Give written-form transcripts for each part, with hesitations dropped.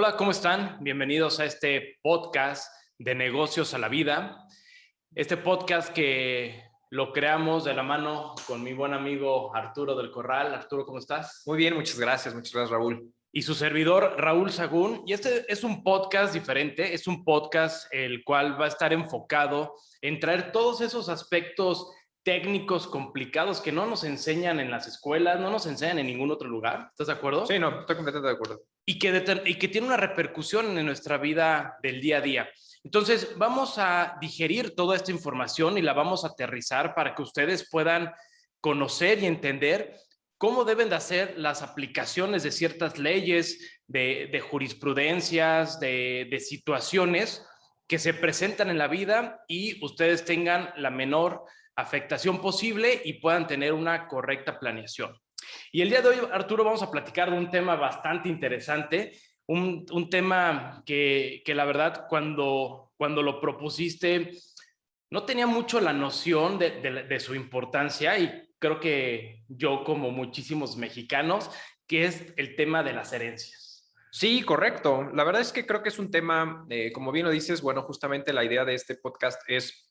Hola, ¿cómo están? Bienvenidos a este podcast de Negocios a la Vida. Este podcast que lo creamos de la mano con mi buen amigo Arturo del Corral. Arturo, ¿cómo estás? Muy bien, muchas gracias, Raúl. Y su servidor Raúl Sagún. Y este es un podcast diferente, es un podcast el cual va a estar enfocado en traer todos esos aspectos técnicos complicados que no nos enseñan en las escuelas, no nos enseñan en ningún otro lugar. ¿Estás de acuerdo? Sí, no, estoy completamente de acuerdo. Y que tiene una repercusión en nuestra vida del día a día. Entonces, vamos a digerir toda esta información y la vamos a aterrizar para que ustedes puedan conocer y entender cómo deben de hacer las aplicaciones de ciertas leyes, de jurisprudencias, de situaciones que se presentan en la vida y ustedes tengan la menor afectación posible y puedan tener una correcta planeación. Y el día de hoy, Arturo, vamos a platicar de un tema bastante interesante, un tema que la verdad cuando lo propusiste no tenía mucho la noción de su importancia, y creo que yo, como muchísimos mexicanos, que es el tema de las herencias. Sí, correcto. La verdad es que creo que es un tema, como bien lo dices, bueno, justamente la idea de este podcast es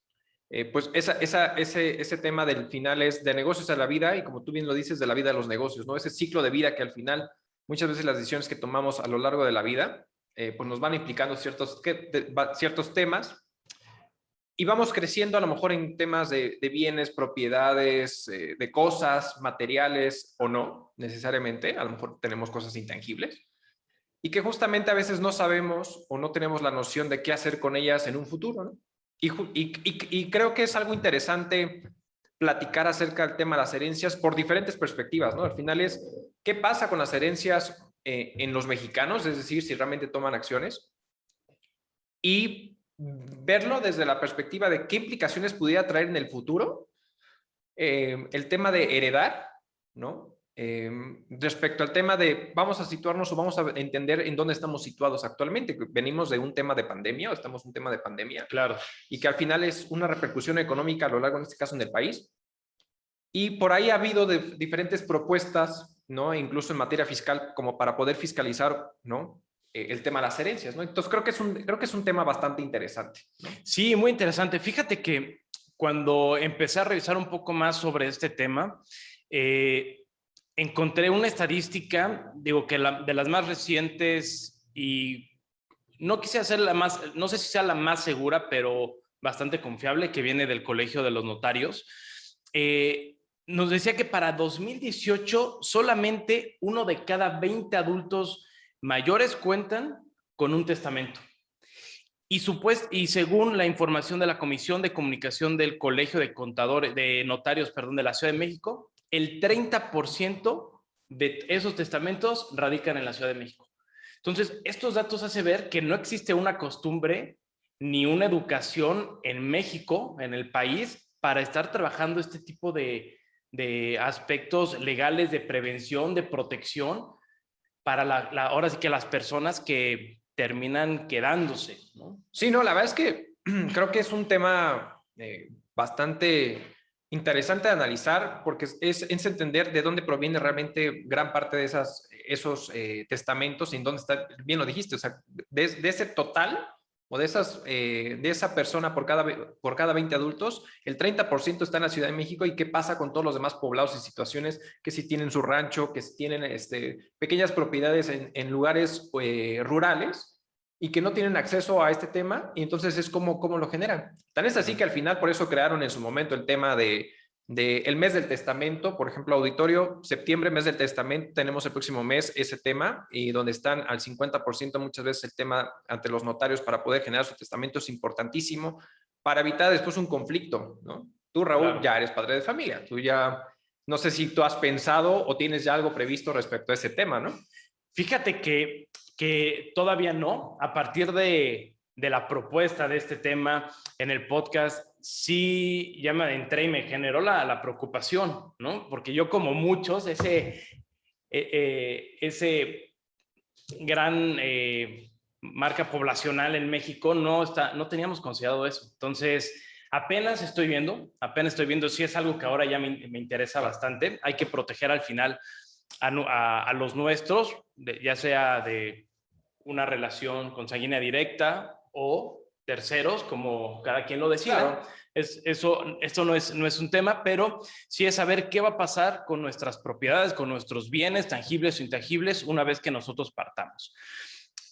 pues ese tema del final es de negocios a la vida, y como tú bien lo dices, de la vida a los negocios, ¿no? Ese ciclo de vida que al final muchas veces las decisiones que tomamos a lo largo de la vida pues nos van implicando ciertos temas, y vamos creciendo a lo mejor en temas de bienes, propiedades, de cosas, materiales o no necesariamente. A lo mejor tenemos cosas intangibles y que justamente a veces no sabemos o no tenemos la noción de qué hacer con ellas en un futuro, ¿no? Y creo que es algo interesante platicar acerca del tema de las herencias por diferentes perspectivas, ¿no? Al final es, ¿qué pasa con las herencias en los mexicanos? Es decir, si realmente toman acciones. Y verlo desde la perspectiva de qué implicaciones pudiera traer en el futuro el tema de heredar, ¿no? Respecto al tema de vamos a situarnos o vamos a entender en dónde estamos situados actualmente. Venimos de un tema de pandemia, o estamos en un tema de pandemia. Claro. Y que al final es una repercusión económica a lo largo, en este caso, en el país. Y por ahí ha habido diferentes propuestas, ¿no? Incluso en materia fiscal, como para poder fiscalizar, ¿no? El tema de las herencias, ¿no? Entonces creo que es un tema bastante interesante, ¿no? Sí, muy interesante. Fíjate que cuando empecé a revisar un poco más sobre este tema, encontré una estadística, digo que de las más recientes, y no quise hacer la más, no sé si sea la más segura, pero bastante confiable, que viene del Colegio de los Notarios. Nos decía que para 2018 solamente 1 de cada 20 adultos mayores cuentan con un testamento. Y según la información de la Comisión de Comunicación del Colegio de Contadores, de Notarios, perdón, de la Ciudad de México, el 30% de esos testamentos radican en la Ciudad de México. Entonces, estos datos hacen ver que no existe una costumbre ni una educación en México, en el país, para estar trabajando este tipo de aspectos legales de prevención, de protección, para ahora sí que las personas que terminan quedándose, ¿no? Sí, no, la verdad es que creo que es un tema bastante interesante de analizar, porque es entender de dónde proviene realmente gran parte de esos testamentos, y en dónde está, bien lo dijiste, o sea, de ese total o de esa persona por cada 20 adultos, el 30% está en la Ciudad de México. ¿Y qué pasa con todos los demás poblados y situaciones que sí tienen su rancho, que sí tienen pequeñas propiedades en lugares rurales, y que no tienen acceso a este tema? Y entonces es como lo generan. Tan es así que al final por eso crearon en su momento el tema de el mes del testamento. Por ejemplo, auditorio, septiembre, mes del testamento, tenemos el próximo mes ese tema, y donde están al 50% muchas veces el tema ante los notarios para poder generar su testamento. Es importantísimo para evitar después un conflicto, ¿no? Tú, Raúl, Claro. ya eres padre de familia, tú ya, no sé si tú has pensado o tienes ya algo previsto respecto a ese tema, ¿no? Fíjate que todavía no. A partir de la propuesta de este tema en el podcast, sí ya me adentré y me generó la preocupación, ¿no? Porque yo, como muchos, ese gran marca poblacional en México, no teníamos considerado eso. Entonces, apenas estoy viendo si es algo que ahora ya me interesa bastante. Hay que proteger al final a los nuestros, ya sea de una relación consanguínea directa o terceros, como cada quien lo decida. Claro. Esto no es un tema, pero sí es saber qué va a pasar con nuestras propiedades, con nuestros bienes tangibles o intangibles una vez que nosotros partamos.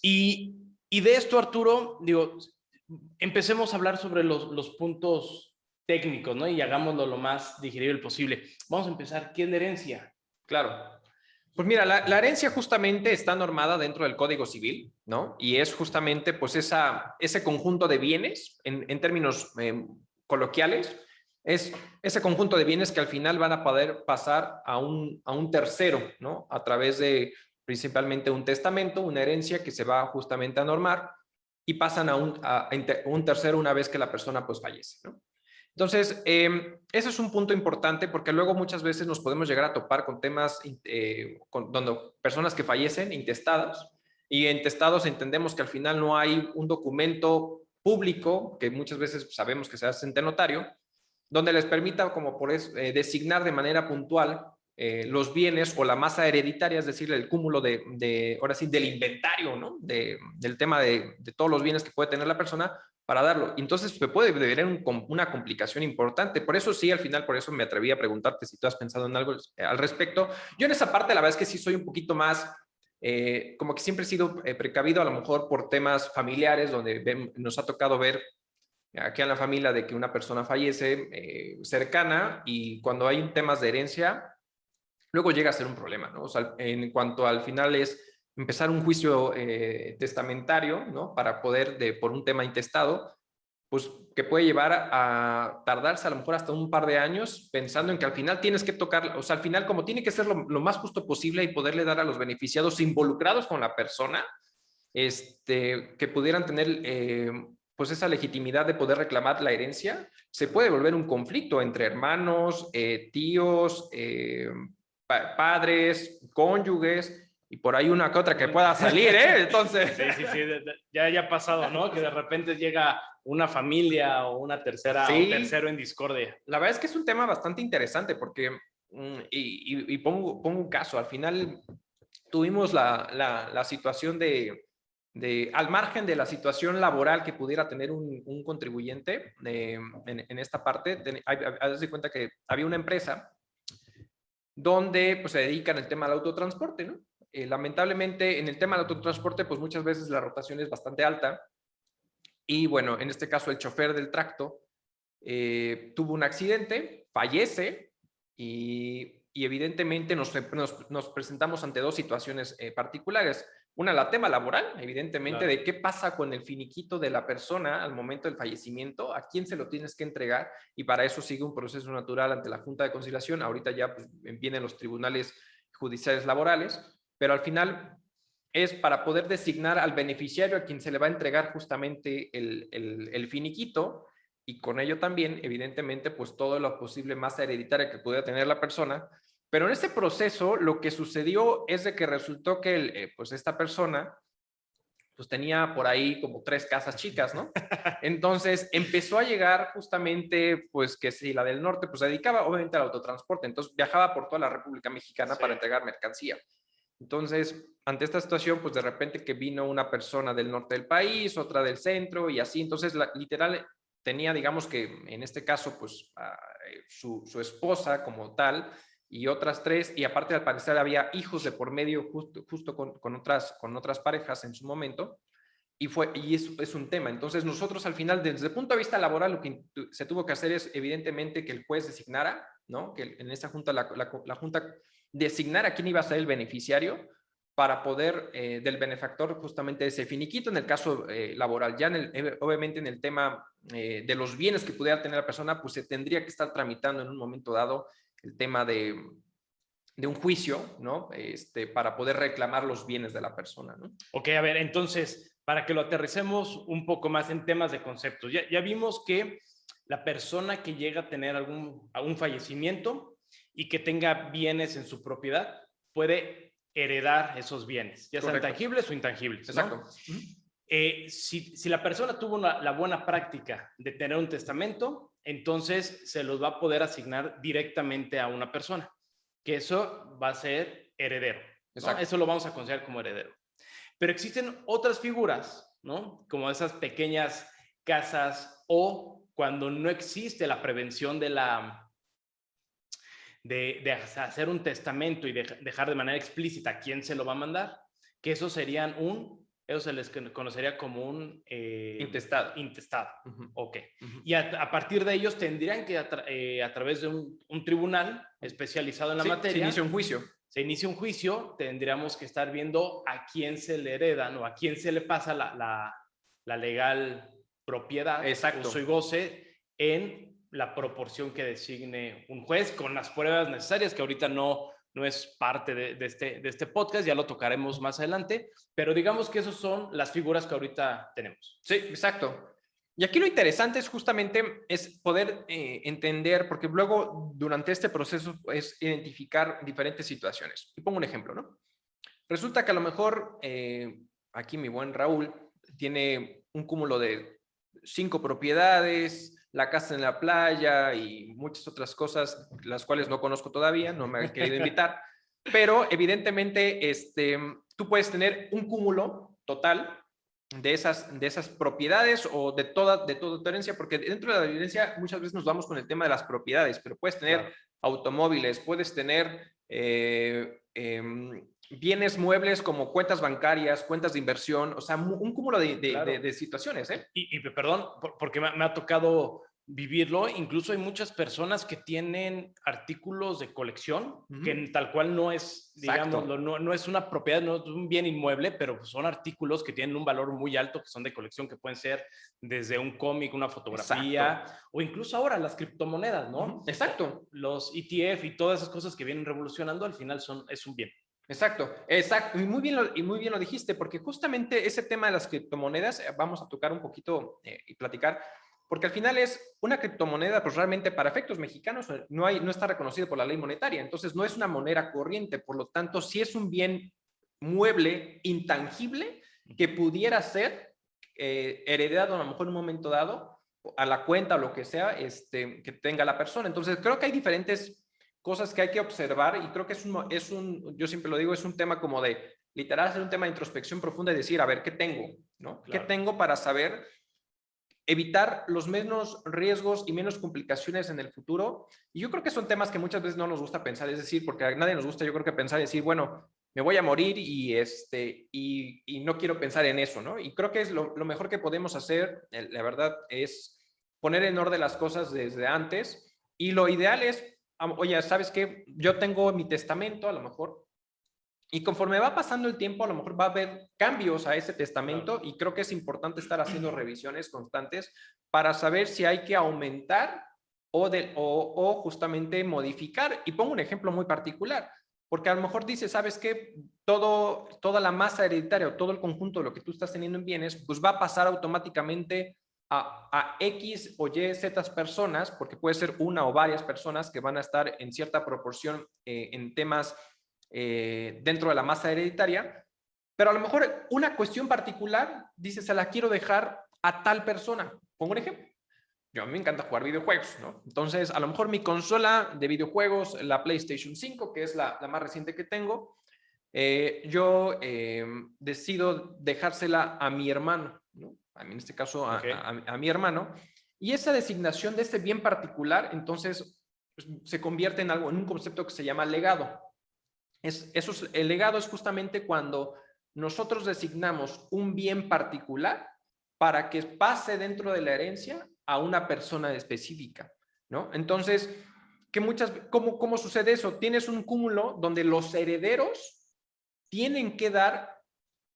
Y de esto, Arturo, digo, empecemos a hablar sobre los puntos técnicos, ¿no? Y hagámoslo lo más digerible posible. Vamos a empezar. ¿Qué es la herencia? Claro. Pues mira, la herencia justamente está normada dentro del Código Civil, ¿no? Y es justamente pues ese conjunto de bienes, en términos coloquiales, es ese conjunto de bienes que al final van a poder pasar a un tercero, ¿no? A través de principalmente un testamento, una herencia que se va justamente a normar y pasan a un tercero una vez que la persona pues fallece, ¿no? Entonces, ese es un punto importante porque luego muchas veces nos podemos llegar a topar con temas donde personas que fallecen intestadas, y intestados entendemos que al final no hay un documento público, que muchas veces sabemos que se hace ante notario, donde les permita como designar de manera puntual los bienes o la masa hereditaria, es decir, el cúmulo ahora sí, del inventario, ¿no? Del tema de todos los bienes que puede tener la persona, para darlo. Entonces se puede ver una complicación importante. Por eso sí, al final, por eso me atreví a preguntarte si tú has pensado en algo al respecto. Yo en esa parte, la verdad es que sí soy un poquito más, como que siempre he sido precavido, a lo mejor por temas familiares, donde nos ha tocado ver aquí en la familia de que una persona fallece cercana, y cuando hay temas de herencia, luego llega a ser un problema, ¿no? O sea, en cuanto al final es empezar un juicio testamentario, ¿no? Para poder, por un tema intestado, pues que puede llevar a tardarse a lo mejor hasta un par de años, pensando en que al final tienes que tocar, o sea, al final como tiene que ser lo más justo posible y poderle dar a los beneficiados involucrados con la persona, que pudieran tener pues esa legitimidad de poder reclamar la herencia, se puede volver un conflicto entre hermanos, tíos, padres, cónyuges, y por ahí una que otra que pueda salir, ¿eh? Entonces... Sí, ya ha pasado, ¿no? Que de repente llega una familia o una tercera, sí, o tercero en discordia. La verdad es que es un tema bastante interesante porque, y pongo un caso, al final tuvimos la situación al margen de la situación laboral que pudiera tener un contribuyente en esta parte, haz de cuenta que había una empresa donde pues, se dedican al tema del autotransporte, ¿no? Lamentablemente, en el tema del autotransporte, pues muchas veces la rotación es bastante alta, y bueno, en este caso el chofer del tracto tuvo un accidente, fallece, y evidentemente nos presentamos ante dos situaciones particulares. Una, la tema laboral, evidentemente, claro, de qué pasa con el finiquito de la persona al momento del fallecimiento, a quién se lo tienes que entregar, y para eso sigue un proceso natural ante la Junta de Conciliación. Ahorita ya pues, vienen los tribunales judiciales laborales, pero al final es para poder designar al beneficiario a quien se le va a entregar justamente el finiquito, y con ello también, evidentemente, pues todo lo posible masa hereditaria que pudiera tener la persona. Pero en este proceso lo que sucedió es de que resultó que pues esta persona pues tenía por ahí como 3 casas chicas, ¿no? Entonces empezó a llegar justamente, pues que si la del norte, pues se dedicaba obviamente al autotransporte, entonces viajaba por toda la República Mexicana, sí, para entregar mercancía. Entonces, ante esta situación, pues de repente que vino una persona del norte del país, otra del centro y así, entonces literal tenía, digamos que en este caso, pues su esposa como tal y otras 3, y aparte al parecer había hijos de por medio justo con otras parejas en su momento, y es un tema. Entonces nosotros al final, desde el punto de vista laboral, lo que se tuvo que hacer es evidentemente que el juez designara, ¿no? Que en esa junta la junta designara quién iba a ser el beneficiario para poder del benefactor justamente ese finiquito en el caso laboral. Ya obviamente en el tema de los bienes que pudiera tener la persona, pues se tendría que estar tramitando en un momento dado el tema de un juicio, ¿no? Para poder reclamar los bienes de la persona, ¿no? Ok, a ver, entonces, para que lo aterricemos un poco más en temas de conceptos, ya vimos que la persona que llega a tener algún fallecimiento y que tenga bienes en su propiedad puede heredar esos bienes, ya sean tangibles o intangibles, ¿no? Exacto. Si la persona tuvo la buena práctica de tener un testamento, entonces se los va a poder asignar directamente a una persona, que eso va a ser heredero, ¿no? Eso lo vamos a considerar como heredero. Pero existen otras figuras, ¿no? Como esas pequeñas casas o cuando no existe la prevención de hacer un testamento y dejar de manera explícita a quién se lo va a mandar, que eso se les conocería como un intestado. Intestado. Uh-huh. Ok. Uh-huh. Y a partir de ellos tendrían que, a través de un tribunal especializado en la materia, se inicia un juicio, tendríamos que estar viendo a quién se le heredan o a quién se le pasa la legal propiedad, exacto, uso y goce en la proporción que designe un juez con las pruebas necesarias, que ahorita no es parte de este podcast, ya lo tocaremos más adelante, pero digamos que esas son las figuras que ahorita tenemos. Sí, exacto. Y aquí lo interesante es justamente poder entender, porque luego durante este proceso es identificar diferentes situaciones. Y pongo un ejemplo, ¿no? Resulta que a lo mejor aquí mi buen Raúl tiene un cúmulo de 5 propiedades, la casa en la playa y muchas otras cosas, las cuales no conozco todavía, no me han querido invitar, pero evidentemente tú puedes tener un cúmulo total de esas propiedades o de toda tu herencia, porque dentro de la herencia muchas veces nos vamos con el tema de las propiedades, pero puedes tener automóviles, puedes tener bienes muebles como cuentas bancarias, cuentas de inversión, o sea, un cúmulo de situaciones. Y perdón, porque me ha tocado vivirlo, incluso hay muchas personas que tienen artículos de colección, que tal cual no es, digamos, no es una propiedad, no es un bien inmueble, pero son artículos que tienen un valor muy alto, que son de colección, que pueden ser desde un cómic, una fotografía, o incluso ahora las criptomonedas, ¿no? Exacto. Los ETF y todas esas cosas que vienen revolucionando, al final es un bien. Exacto. Y muy bien lo dijiste, porque justamente ese tema de las criptomonedas vamos a tocar un poquito y platicar, porque al final es una criptomoneda, pues realmente para efectos mexicanos no está reconocido por la ley monetaria, entonces no es una moneda corriente, por lo tanto sí es un bien mueble, intangible, que pudiera ser heredado a lo mejor en un momento dado a la cuenta o lo que sea que tenga la persona. Entonces creo que hay diferentes cosas que hay que observar y creo que yo siempre lo digo, es un tema como de, literal, hacer un tema de introspección profunda y decir, a ver, ¿qué tengo? ¿No? Claro. ¿Qué tengo para saber evitar los menos riesgos y menos complicaciones en el futuro? Y yo creo que son temas que muchas veces no nos gusta pensar, es decir, porque a nadie nos gusta, yo creo que pensar y decir, bueno, me voy a morir y no quiero pensar en eso, ¿no? Y creo que es lo mejor que podemos hacer, la verdad, es poner en orden las cosas desde antes y lo ideal es, oye, ¿sabes qué? Yo tengo mi testamento, a lo mejor, y conforme va pasando el tiempo, a lo mejor va a haber cambios a ese testamento y creo que es importante estar haciendo revisiones constantes para saber si hay que aumentar o justamente modificar. Y pongo un ejemplo muy particular, porque a lo mejor dice, ¿sabes qué? Toda la masa hereditaria o todo el conjunto de lo que tú estás teniendo en bienes, pues va a pasar automáticamente a X o Y, Z personas, porque puede ser una o varias personas que van a estar en cierta proporción en temas dentro de la masa hereditaria, pero a lo mejor una cuestión particular, dice, se la quiero dejar a tal persona. Pongo un ejemplo. A mí me encanta jugar videojuegos, ¿no? Entonces, a lo mejor mi consola de videojuegos, la PlayStation 5, que es la más reciente que tengo, yo decido dejársela a mi hermano, ¿no? A mí en este caso a mi hermano, y esa designación de ese bien particular, entonces, pues, se convierte en un concepto que se llama legado. El legado es justamente cuando nosotros designamos un bien particular para que pase dentro de la herencia a una persona específica, ¿no? Entonces, ¿cómo sucede eso? Tienes un cúmulo donde los herederos tienen que dar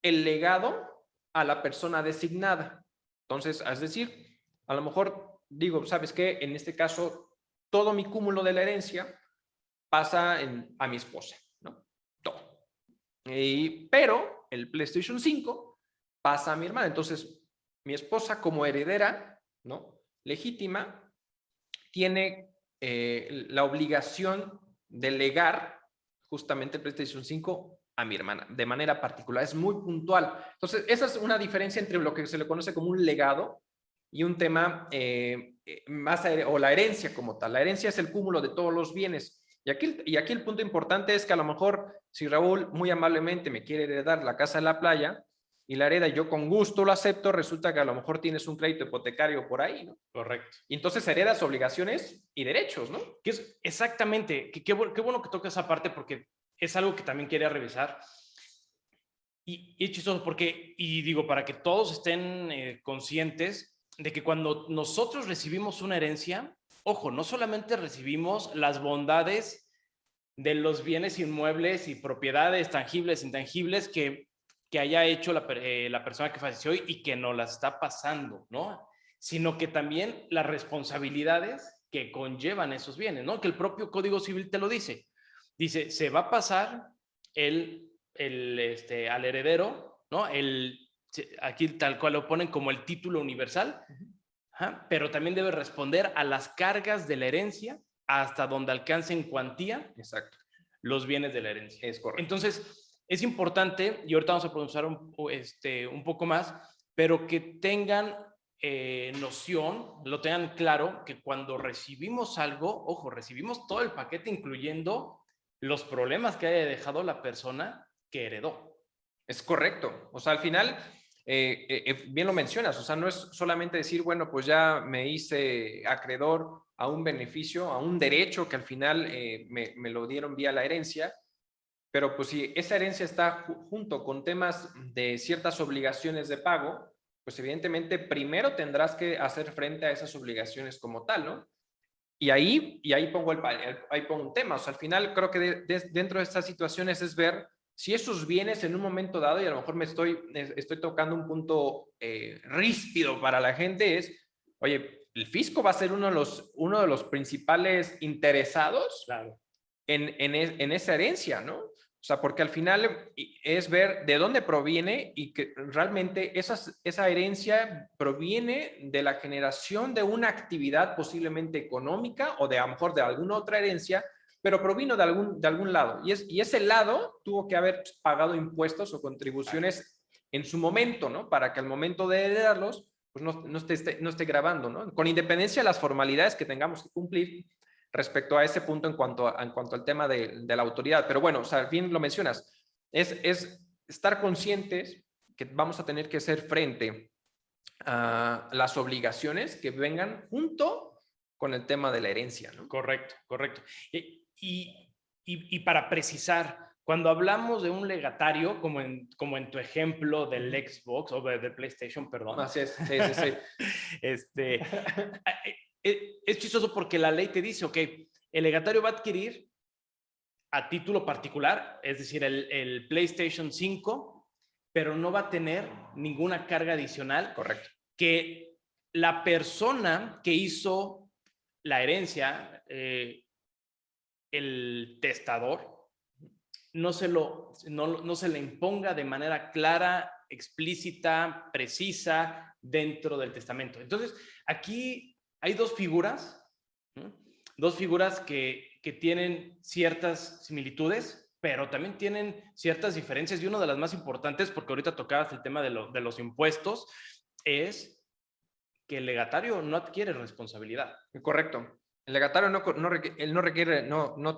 el legado a la persona designada. Entonces, es decir, a lo mejor digo, ¿sabes qué? En este caso, todo mi cúmulo de la herencia pasa a mi esposa, ¿no? Todo. Pero el PlayStation 5 pasa a mi hermana. Entonces, mi esposa como heredera, ¿no? Legítima, tiene la obligación de legar justamente el PlayStation 5 a mi hermana, de manera particular, es muy puntual. Entonces, esa es una diferencia entre lo que se le conoce como un legado y un tema o la herencia como tal. La herencia es el cúmulo de todos los bienes. Y aquí el punto importante es que a lo mejor, si Raúl muy amablemente me quiere heredar la casa de la playa, y la hereda, yo con gusto lo acepto, resulta que a lo mejor tienes un crédito hipotecario por ahí, ¿no? Correcto. Y entonces heredas obligaciones y derechos, ¿no? Que es exactamente, qué bueno que toca esa parte porque es algo que también quería revisar. Y es chistoso porque, y digo, para que todos estén conscientes de que cuando nosotros recibimos una herencia, ojo, no solamente recibimos las bondades de los bienes inmuebles y propiedades tangibles, intangibles que haya hecho la persona que falleció y que nos las está pasando, ¿no? Sino que también las responsabilidades que conllevan esos bienes, ¿no? Que el propio Código Civil te lo dice. Dice, se va a pasar al heredero, ¿no? Aquí tal cual lo ponen como el título universal, pero también debe responder a las cargas de la herencia hasta donde alcance en cuantía. Exacto. Los bienes de la herencia. Es correcto. Entonces, es importante, y ahorita vamos a pronunciar un poco más, pero que tengan noción, lo tengan claro, que cuando recibimos algo, ojo, recibimos todo el paquete, incluyendo los problemas que haya dejado la persona que heredó. Es correcto. O sea, al final, bien lo mencionas, o sea, no es solamente decir, bueno, pues ya me hice acreedor a un beneficio, a un derecho que al final me lo dieron vía la herencia, pero pues si esa herencia está junto con temas de ciertas obligaciones de pago, pues evidentemente primero tendrás que hacer frente a esas obligaciones como tal, ¿no? Y ahí pongo, ahí pongo un tema, o sea, al final creo que dentro de estas situaciones es ver si esos bienes en un momento dado, y a lo mejor estoy tocando un punto ríspido para la gente, es, oye, el fisco va a ser uno de los principales interesados, claro, en esa herencia, ¿no? O sea, porque al final es ver de dónde proviene y que realmente esa herencia proviene de la generación de una actividad posiblemente económica o de a lo mejor de alguna otra herencia, pero provino de algún lado. Y ese lado tuvo que haber pagado impuestos o contribuciones en su momento, ¿no? Para que al momento de heredarlos, pues no esté grabando, ¿no? Con independencia de las formalidades que tengamos que cumplir respecto a ese punto en cuanto al tema de la autoridad. Pero bueno, o sea, bien lo mencionas, es estar conscientes que vamos a tener que hacer frente a las obligaciones que vengan junto con el tema de la herencia, ¿no? Correcto, correcto. Y para precisar, cuando hablamos de un legatario, como en tu ejemplo del Xbox o del PlayStation, perdón. Así es, sí. Es chistoso porque la ley te dice, ok, el legatario va a adquirir a título particular, es decir, el PlayStation 5, pero no va a tener ninguna carga adicional. Correcto. Que la persona que hizo la herencia, el testador, no se le imponga de manera clara, explícita, precisa dentro del testamento. Entonces, aquí hay dos figuras, ¿no? Dos figuras que tienen ciertas similitudes, pero también tienen ciertas diferencias, y una de las más importantes, porque ahorita tocabas el tema de los impuestos, es que el legatario no adquiere responsabilidad. Correcto. El legatario no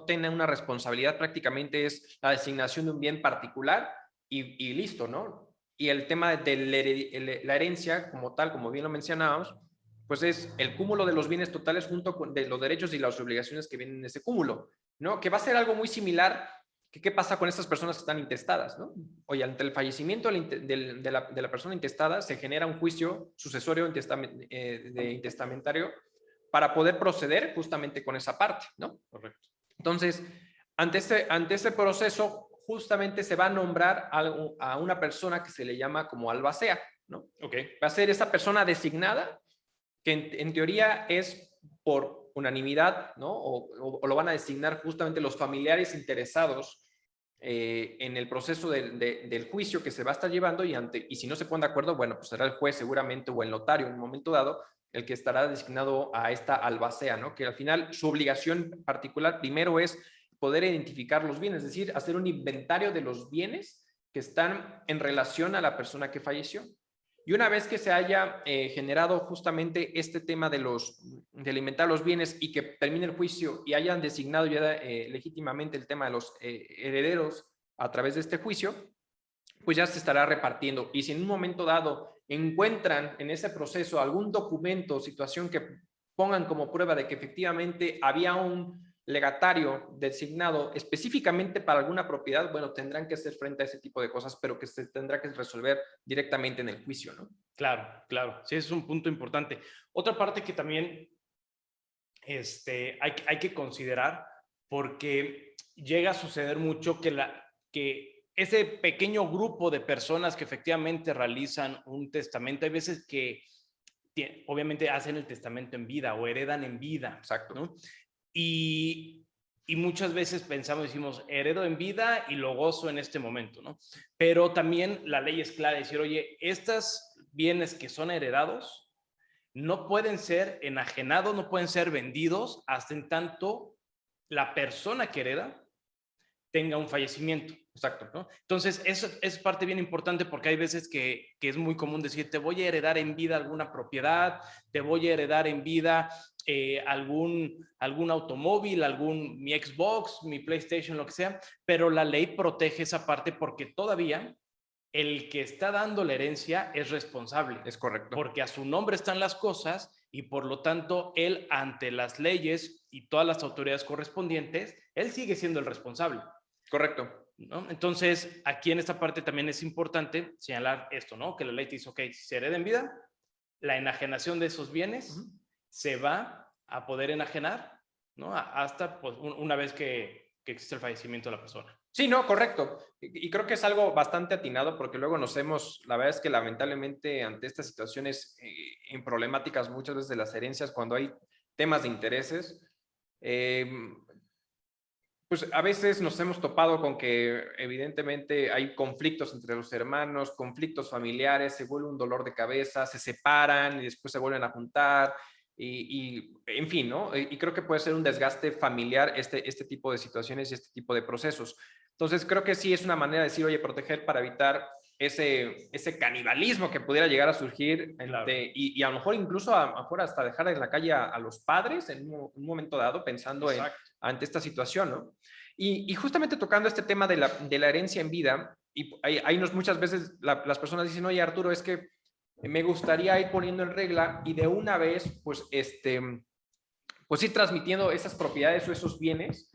tiene una responsabilidad, prácticamente es la designación de un bien particular y listo, ¿no? Y el tema de la herencia como tal, como bien lo mencionábamos, pues es el cúmulo de los bienes totales junto con de los derechos y las obligaciones que vienen en ese cúmulo, ¿no? Que va a ser algo muy similar que qué pasa con estas personas que están intestadas, ¿no? Oye, ante el fallecimiento de la persona intestada se genera un juicio sucesorio intestamentario para poder proceder justamente con esa parte, ¿no? Correcto. Entonces, ante ese proceso, justamente se va a nombrar a una persona que se le llama como albacea, ¿no? Okay. Va a ser esa persona designada que en teoría es por unanimidad, ¿no? O lo van a designar justamente los familiares interesados en el proceso del juicio que se va a estar llevando y si no se ponen de acuerdo, bueno, pues será el juez seguramente o el notario en un momento dado el que estará designado a esta albacea, ¿no? Que al final su obligación particular primero es poder identificar los bienes, es decir, hacer un inventario de los bienes que están en relación a la persona que falleció. Y una vez que se haya generado justamente este tema de alimentar los bienes y que termine el juicio y hayan designado ya legítimamente el tema de los herederos a través de este juicio, pues ya se estará repartiendo. Y si en un momento dado encuentran en ese proceso algún documento o situación que pongan como prueba de que efectivamente había un legatario designado específicamente para alguna propiedad, bueno, tendrán que hacer frente a ese tipo de cosas, pero que se tendrá que resolver directamente en el juicio, ¿no? Claro, claro. Sí, ese es un punto importante. Otra parte que también hay que considerar, porque llega a suceder mucho que ese pequeño grupo de personas que efectivamente realizan un testamento, hay veces que obviamente hacen el testamento en vida o heredan en vida. Exacto. ¿No? Y muchas veces pensamos, decimos, heredo en vida y lo gozo en este momento, ¿no? Pero también la ley es clara, decir, oye, estos bienes que son heredados no pueden ser enajenados, no pueden ser vendidos hasta en tanto la persona que hereda tenga un fallecimiento. Exacto. ¿No? Entonces, eso es parte bien importante porque hay veces que es muy común decir, te voy a heredar en vida alguna propiedad, te voy a heredar en vida algún automóvil, mi Xbox, mi PlayStation, lo que sea, pero la ley protege esa parte porque todavía el que está dando la herencia es responsable. Es correcto. Porque a su nombre están las cosas y por lo tanto él ante las leyes y todas las autoridades correspondientes, él sigue siendo el responsable. Correcto. ¿No? Entonces, aquí en esta parte también es importante señalar esto, ¿no? Que la ley te dice, ok, si se hereda en vida, la enajenación de esos bienes se va a poder enajenar, ¿no? Hasta pues, una vez que existe el fallecimiento de la persona. Sí, no, correcto. Y creo que es algo bastante atinado porque luego la verdad es que lamentablemente ante estas situaciones en problemáticas muchas veces de las herencias, cuando hay temas de intereses, pues a veces nos hemos topado con que evidentemente hay conflictos entre los hermanos, conflictos familiares, se vuelve un dolor de cabeza, se separan y después se vuelven a juntar en fin, ¿no? Y creo que puede ser un desgaste familiar este tipo de situaciones y este tipo de procesos. Entonces creo que sí es una manera de decir, oye, proteger para evitar ese canibalismo que pudiera llegar a surgir Claro. y a lo mejor incluso a lo mejor hasta dejar en la calle a los padres en un momento dado pensando ante esta situación, ¿no? Y justamente tocando este tema de la herencia en vida, y ahí muchas veces las personas dicen, oye Arturo, es que me gustaría ir poniendo en regla y de una vez, pues pues ir transmitiendo esas propiedades o esos bienes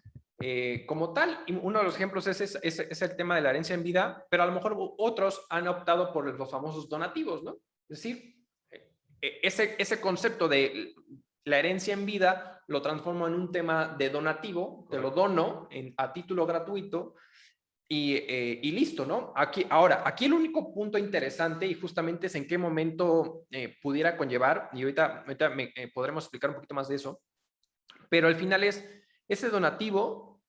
como tal. Y uno de los ejemplos es el tema de la herencia en vida, pero a lo mejor otros han optado por los famosos donativos, ¿no? Es decir, ese concepto de la herencia en vida lo transformo en un tema de donativo, te lo dono a título gratuito y listo, ¿no? Aquí el único punto interesante y justamente es en qué momento pudiera conllevar, y ahorita podremos explicar un poquito más de eso, pero al final ese donativo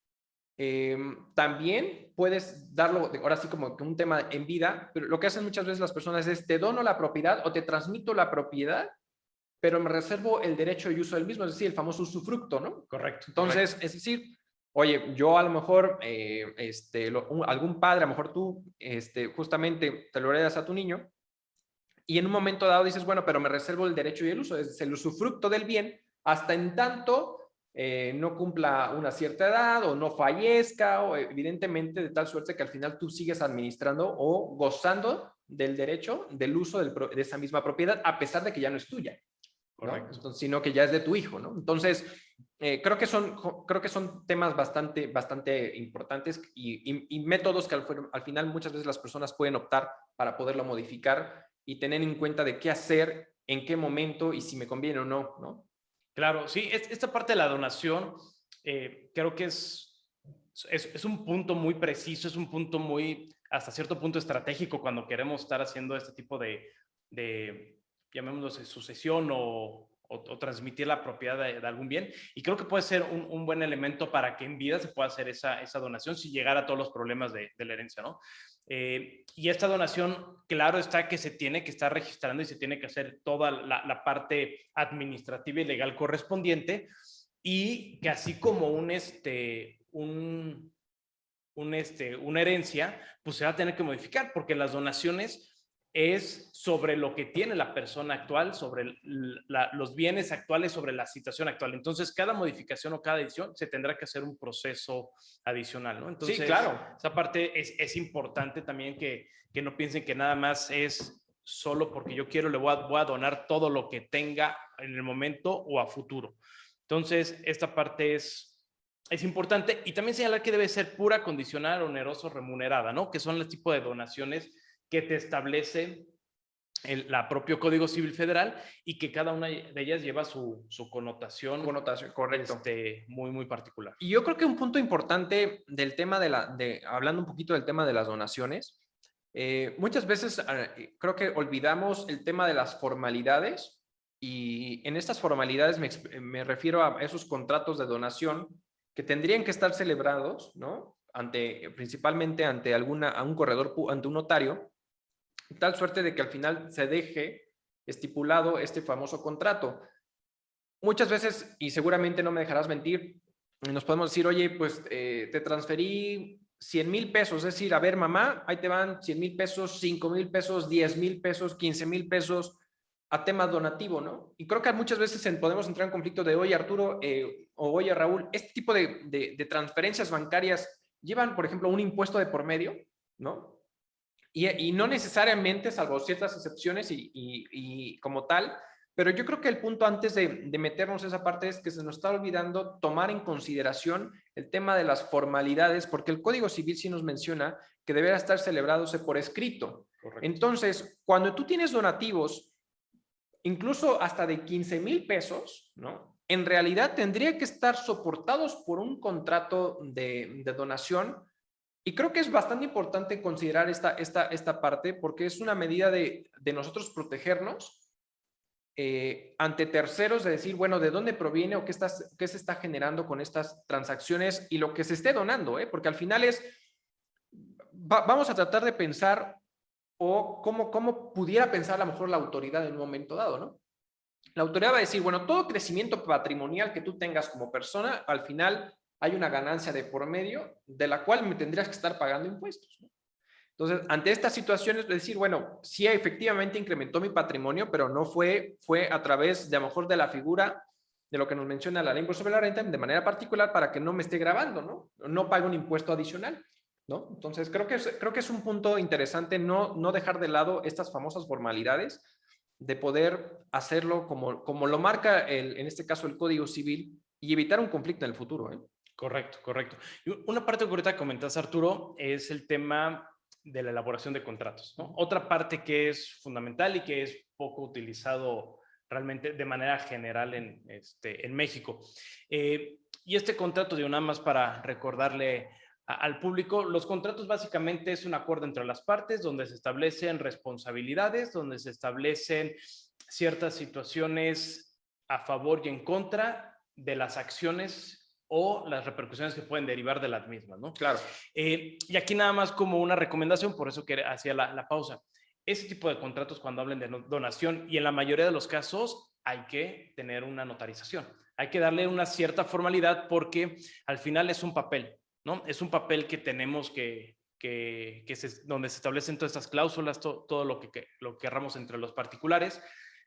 también puedes darlo, ahora sí como un tema en vida, pero lo que hacen muchas veces las personas es te dono la propiedad o te transmito la propiedad, pero me reservo el derecho y uso del mismo, es decir, el famoso usufructo, ¿no? Correcto. Entonces, correcto. Es decir, oye, yo a lo mejor, algún padre, a lo mejor tú, justamente te lo heredas a tu niño y en un momento dado dices, bueno, pero me reservo el derecho y el uso, es el usufructo del bien hasta en tanto no cumpla una cierta edad o no fallezca, o evidentemente de tal suerte que al final tú sigues administrando o gozando del derecho del uso de esa misma propiedad, a pesar de que ya no es tuya, ¿no? Entonces, sino que ya es de tu hijo, ¿no? Entonces, creo que son temas bastante importantes y métodos que al final muchas veces las personas pueden optar para poderlo modificar y tener en cuenta de qué hacer, en qué momento y si me conviene o no, ¿no? Claro, sí, esta parte de la donación creo que es un punto muy preciso, es un punto muy, hasta cierto punto estratégico cuando queremos estar haciendo este tipo de llamémoslo sucesión o transmitir la propiedad de algún bien. Y creo que puede ser un buen elemento para que en vida se pueda hacer esa donación sin llegar a todos los problemas de la herencia, ¿no? Y esta donación, claro está que se tiene que estar registrando y se tiene que hacer toda la parte administrativa y legal correspondiente y que así como una herencia, pues se va a tener que modificar porque las donaciones es sobre lo que tiene la persona actual, sobre los bienes actuales, sobre la situación actual. Entonces, cada modificación o cada edición se tendrá que hacer un proceso adicional, ¿no? Entonces, sí, claro. esa parte es importante también que no piensen que nada más es solo porque yo quiero, le voy a donar todo lo que tenga en el momento o a futuro. Entonces, esta parte es importante, y también señalar que debe ser pura, condicional, oneroso, remunerada, ¿no? Que son los tipos de donaciones que te establece la propio Código Civil Federal, y que cada una de ellas lleva su connotación, Correcto. muy, muy particular. Y yo creo que un punto importante del tema hablando un poquito del tema de las donaciones, muchas veces creo que olvidamos el tema de las formalidades, y en estas formalidades me refiero a esos contratos de donación que tendrían que estar celebrados, ¿no? Principalmente ante a un corredor, ante un notario, tal suerte de que al final se deje estipulado este famoso contrato. Muchas veces, y seguramente no me dejarás mentir, nos podemos decir, oye, pues te transferí 100,000 pesos, es decir, a ver, mamá, ahí te van 100,000 pesos, 5,000 pesos, 10,000 pesos, 15,000 pesos a tema donativo, ¿no? Y creo que muchas veces podemos entrar en conflicto de, oye, Arturo, o oye, Raúl, este tipo de transferencias bancarias llevan, por ejemplo, un impuesto de por medio, ¿no? Y no necesariamente, salvo ciertas excepciones y como tal, pero yo creo que el punto antes de meternos a esa parte es que se nos está olvidando tomar en consideración el tema de las formalidades, porque el Código Civil sí nos menciona que deberá estar celebrándose por escrito. Correcto. Entonces, cuando tú tienes donativos, incluso hasta de 15,000 pesos, ¿no? En realidad tendría que estar soportados por un contrato de donación. Y creo que es bastante importante considerar esta parte, porque es una medida de nosotros protegernos ante terceros, de decir, bueno, ¿de dónde proviene o qué se está generando con estas transacciones y lo que se esté donando? Porque al final vamos a tratar de pensar o cómo pudiera pensar a lo mejor la autoridad en un momento dado, ¿no? La autoridad va a decir, bueno, todo crecimiento patrimonial que tú tengas como persona, al final hay una ganancia de por medio de la cual me tendrías que estar pagando impuestos, ¿no? Entonces, ante estas situaciones, decir, bueno, sí efectivamente incrementó mi patrimonio, pero no fue a través de a lo mejor de la figura de lo que nos menciona la ley sobre la renta de manera particular para que no me esté grabando, ¿no? No pague un impuesto adicional, ¿no? Entonces, creo que es un punto interesante no dejar de lado estas famosas formalidades de poder hacerlo como lo marca en este caso el Código Civil y evitar un conflicto en el futuro, ¿eh? Correcto, correcto. Y una parte que ahorita comentas, Arturo, es el tema de la elaboración de contratos, ¿no? Otra parte que es fundamental y que es poco utilizado realmente de manera general en México. Y este contrato, digo, nada más para recordarle al público, los contratos básicamente es un acuerdo entre las partes donde se establecen responsabilidades, donde se establecen ciertas situaciones a favor y en contra de las acciones o las repercusiones que pueden derivar de las mismas, ¿no? Claro. Y aquí nada más como una recomendación, por eso que hacía la pausa. Ese tipo de contratos, cuando hablen de donación, y en la mayoría de los casos, hay que tener una notarización. Hay que darle una cierta formalidad porque al final es un papel, ¿no? Es un papel que tenemos donde se establecen todas estas cláusulas, todo lo que querramos entre los particulares,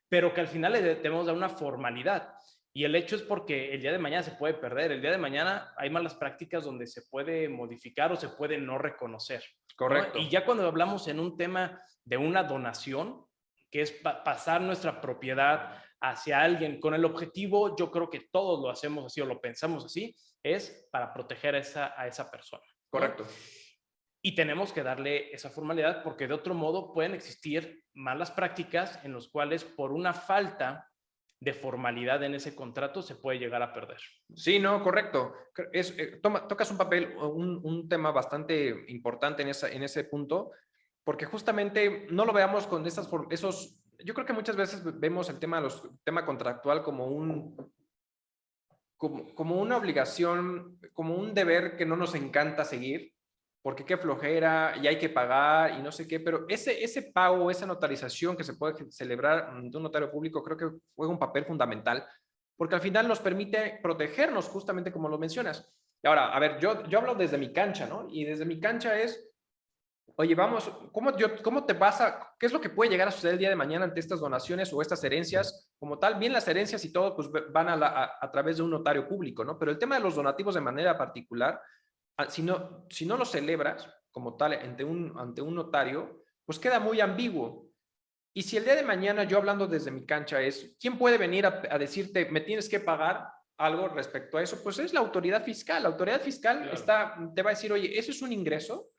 pero que al final le debemos dar una formalidad. Y el hecho es porque el día de mañana se puede perder, el día de mañana hay malas prácticas donde se puede modificar o se puede no reconocer. Correcto. ¿No? Y ya cuando hablamos en un tema de una donación, que es pasar nuestra propiedad hacia alguien con el objetivo, yo creo que todos lo hacemos así o lo pensamos así, es para proteger a esa persona, ¿no? Correcto. Y tenemos que darle esa formalidad porque de otro modo pueden existir malas prácticas en los cuales por una falta de formalidad en ese contrato se puede llegar a perder. Sí, no, correcto. Tocas un tema bastante importante en ese punto, porque justamente no lo veamos con esos. Yo creo que muchas veces vemos el tema contractual como una obligación, como un deber que no nos encanta seguir, porque qué flojera y hay que pagar y no sé qué, pero ese pago, esa notarización que se puede celebrar de un notario público, creo que juega un papel fundamental, porque al final nos permite protegernos, justamente como lo mencionas. Y ahora, a ver, yo hablo desde mi cancha, ¿no? Y desde mi cancha es, Oye, vamos, ¿cómo te vas qué es lo que puede llegar a suceder el día de mañana ante estas donaciones o estas herencias? Como tal, bien las herencias y todo, pues van a través de un notario público, ¿no? Pero el tema de los donativos de manera particular, si no lo celebras como tal ante un notario, pues queda muy ambiguo. Y si el día de mañana yo hablando desde mi cancha es, ¿quién puede venir a decirte, me tienes que pagar algo respecto a eso? Pues es la autoridad fiscal. La autoridad fiscal te va a decir, oye, eso es un ingreso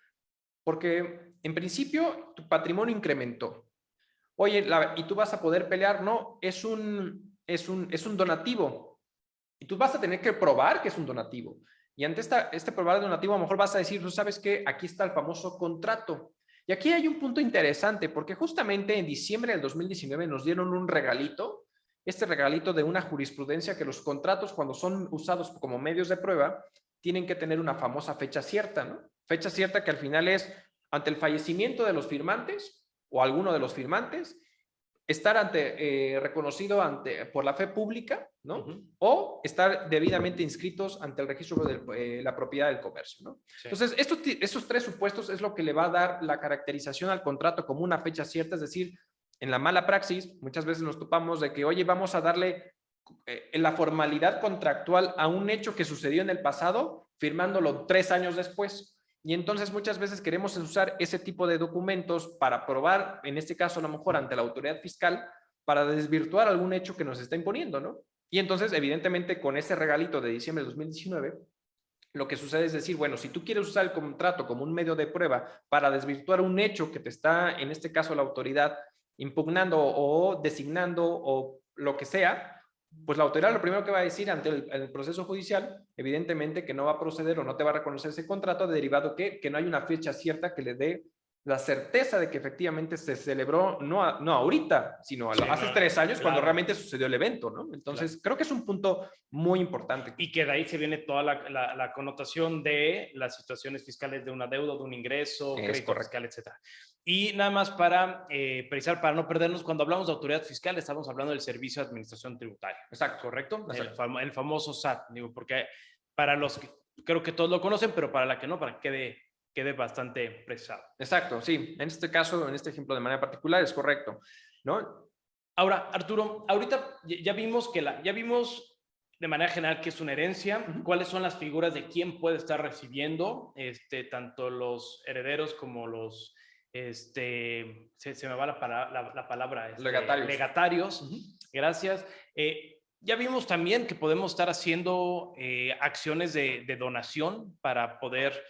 porque en principio tu patrimonio incrementó. Oye, y tú vas a poder pelear, no, es un donativo. Y tú vas a tener que probar que es un donativo. Y ante este probar de donativo, a lo mejor vas a decir, ¿tú sabes qué? Aquí está el famoso contrato. Y aquí hay un punto interesante, porque justamente en diciembre del 2019 nos dieron un regalito, este regalito de una jurisprudencia que los contratos, cuando son usados como medios de prueba, tienen que tener una famosa fecha cierta, ¿no? Fecha cierta que al final es ante el fallecimiento de los firmantes o alguno de los firmantes, estar reconocido por la fe pública, ¿no? O estar debidamente inscritos ante el registro de la propiedad del comercio, ¿no? Sí. Entonces, estos tres supuestos es lo que le va a dar la caracterización al contrato como una fecha cierta, es decir, en la mala praxis, muchas veces nos topamos de que, oye, vamos a darle la formalidad contractual a un hecho que sucedió en el pasado, firmándolo 3 años después. Y entonces muchas veces queremos usar ese tipo de documentos para probar, en este caso a lo mejor ante la autoridad fiscal, para desvirtuar algún hecho que nos está imponiendo, ¿no? Y entonces, evidentemente, con ese regalito de diciembre de 2019, lo que sucede es decir, bueno, si tú quieres usar el contrato como un medio de prueba para desvirtuar un hecho que te está, en este caso la autoridad, impugnando o designando o lo que sea, pues la autoridad lo primero que va a decir ante el proceso judicial, evidentemente que no va a proceder o no te va a reconocer ese contrato, derivado que no hay una fecha cierta que le dé la certeza de que efectivamente se celebró, no ahorita, sino sí, hace 3 años, claro, cuando realmente sucedió el evento, ¿no? Entonces, claro, creo que es un punto muy importante. Y que de ahí se viene toda la connotación de las situaciones fiscales de una deuda, de un ingreso, crédito fiscal, etcétera. Y nada más para precisar, para no perdernos, cuando hablamos de autoridad fiscal, estamos hablando del Servicio de Administración Tributaria. Exacto. ¿Correcto? Exacto. El famoso SAT, digo, porque para los que creo que todos lo conocen, pero para la que no, para que quede bastante precisado. Exacto, sí. En este caso, en este ejemplo de manera particular, es correcto, ¿no? Ahora, Arturo, ahorita ya vimos de manera general qué es una herencia, cuáles son las figuras de quién puede estar recibiendo, tanto los herederos como los, se me va la palabra, legatarios. Gracias. Ya vimos también que podemos estar haciendo acciones de donación para poder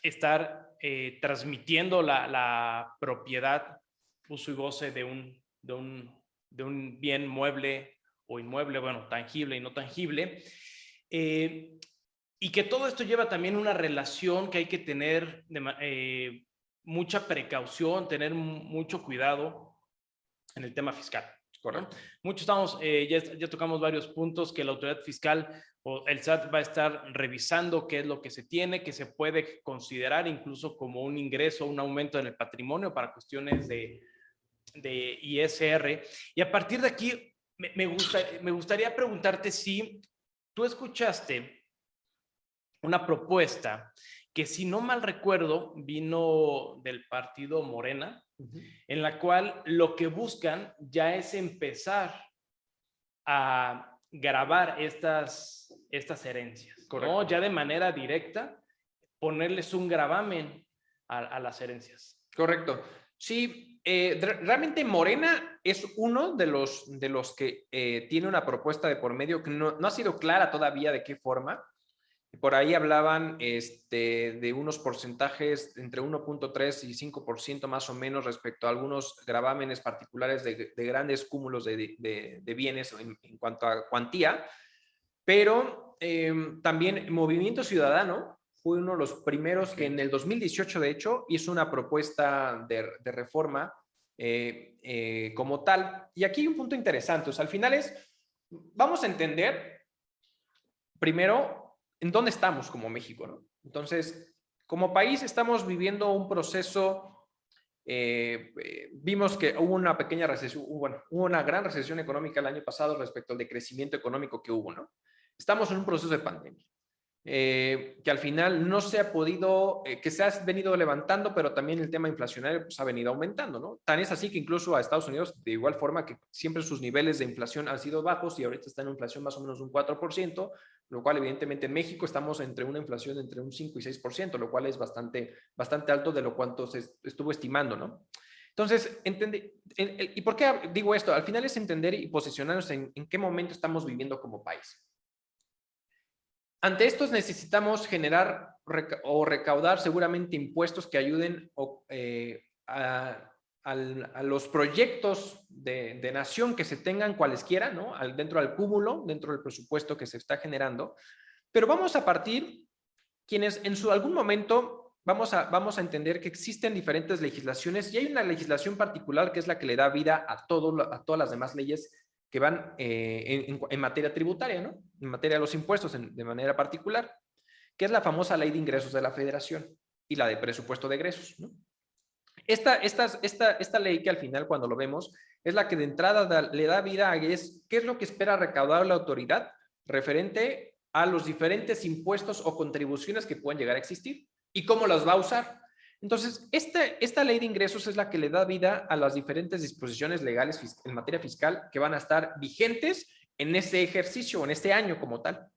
estar transmitiendo la propiedad, uso y goce de un bien mueble o inmueble, bueno, tangible y no tangible. Y que todo esto lleva también una relación que hay que tener mucha precaución, tener mucho cuidado en el tema fiscal. Correcto. Mucho estamos, ya tocamos varios puntos que la autoridad fiscal o el SAT va a estar revisando qué es lo que se tiene, que se puede considerar incluso como un ingreso, un aumento en el patrimonio para cuestiones de ISR. Y a partir de aquí, me gustaría preguntarte si tú escuchaste una propuesta que, si no mal recuerdo, vino del partido Morena, en la cual lo que buscan ya es empezar a grabar estas herencias, ¿no? Ya de manera directa, ponerles un gravamen a las herencias. Correcto. Sí, realmente Morena es uno de los que tiene una propuesta de por medio que no ha sido clara todavía de qué forma. Por ahí hablaban de unos porcentajes entre 1.3 y 5% más o menos respecto a algunos gravámenes particulares de grandes cúmulos de bienes en cuanto a cuantía, pero también Movimiento Ciudadano fue uno de los primeros que en el 2018, de hecho, hizo una propuesta de reforma como tal. Y aquí hay un punto interesante. O sea, al final vamos a entender primero en dónde estamos como México, ¿no? Entonces, como país estamos viviendo un proceso, vimos que hubo una pequeña recesión, hubo una gran recesión económica el año pasado respecto al decrecimiento económico que hubo, ¿no? Estamos en un proceso de pandemia. que al final no se ha podido, que se ha venido levantando, pero también el tema inflacionario pues, ha venido aumentando, ¿no? Tan es así que incluso a Estados Unidos, de igual forma que siempre sus niveles de inflación han sido bajos y ahorita está en una inflación más o menos un 4%, lo cual evidentemente en México estamos entre una inflación entre un 5 y 6%, lo cual es bastante alto de lo cuanto se estuvo estimando, ¿no? Entonces, ¿y por qué digo esto? Al final es entender y posicionarnos en qué momento estamos viviendo como país. Ante estos necesitamos generar o recaudar seguramente impuestos que ayuden a los proyectos de nación que se tengan cualesquiera, ¿no? Dentro del cúmulo, dentro del presupuesto que se está generando. Pero vamos a partir quienes en algún momento vamos a entender que existen diferentes legislaciones y hay una legislación particular que es la que le da vida a todas las demás leyes que van en materia tributaria, ¿no? En materia de los impuestos de manera particular, que es la famosa Ley de Ingresos de la Federación y la de Presupuesto de Egresos, ¿no? Esta ley que al final cuando lo vemos es la que de entrada le da vida a qué es lo que espera recaudar la autoridad referente a los diferentes impuestos o contribuciones que pueden llegar a existir y cómo las va a usar. Entonces, esta ley de ingresos es la que le da vida a las diferentes disposiciones legales en materia fiscal que van a estar vigentes en ese ejercicio, en este año como tal.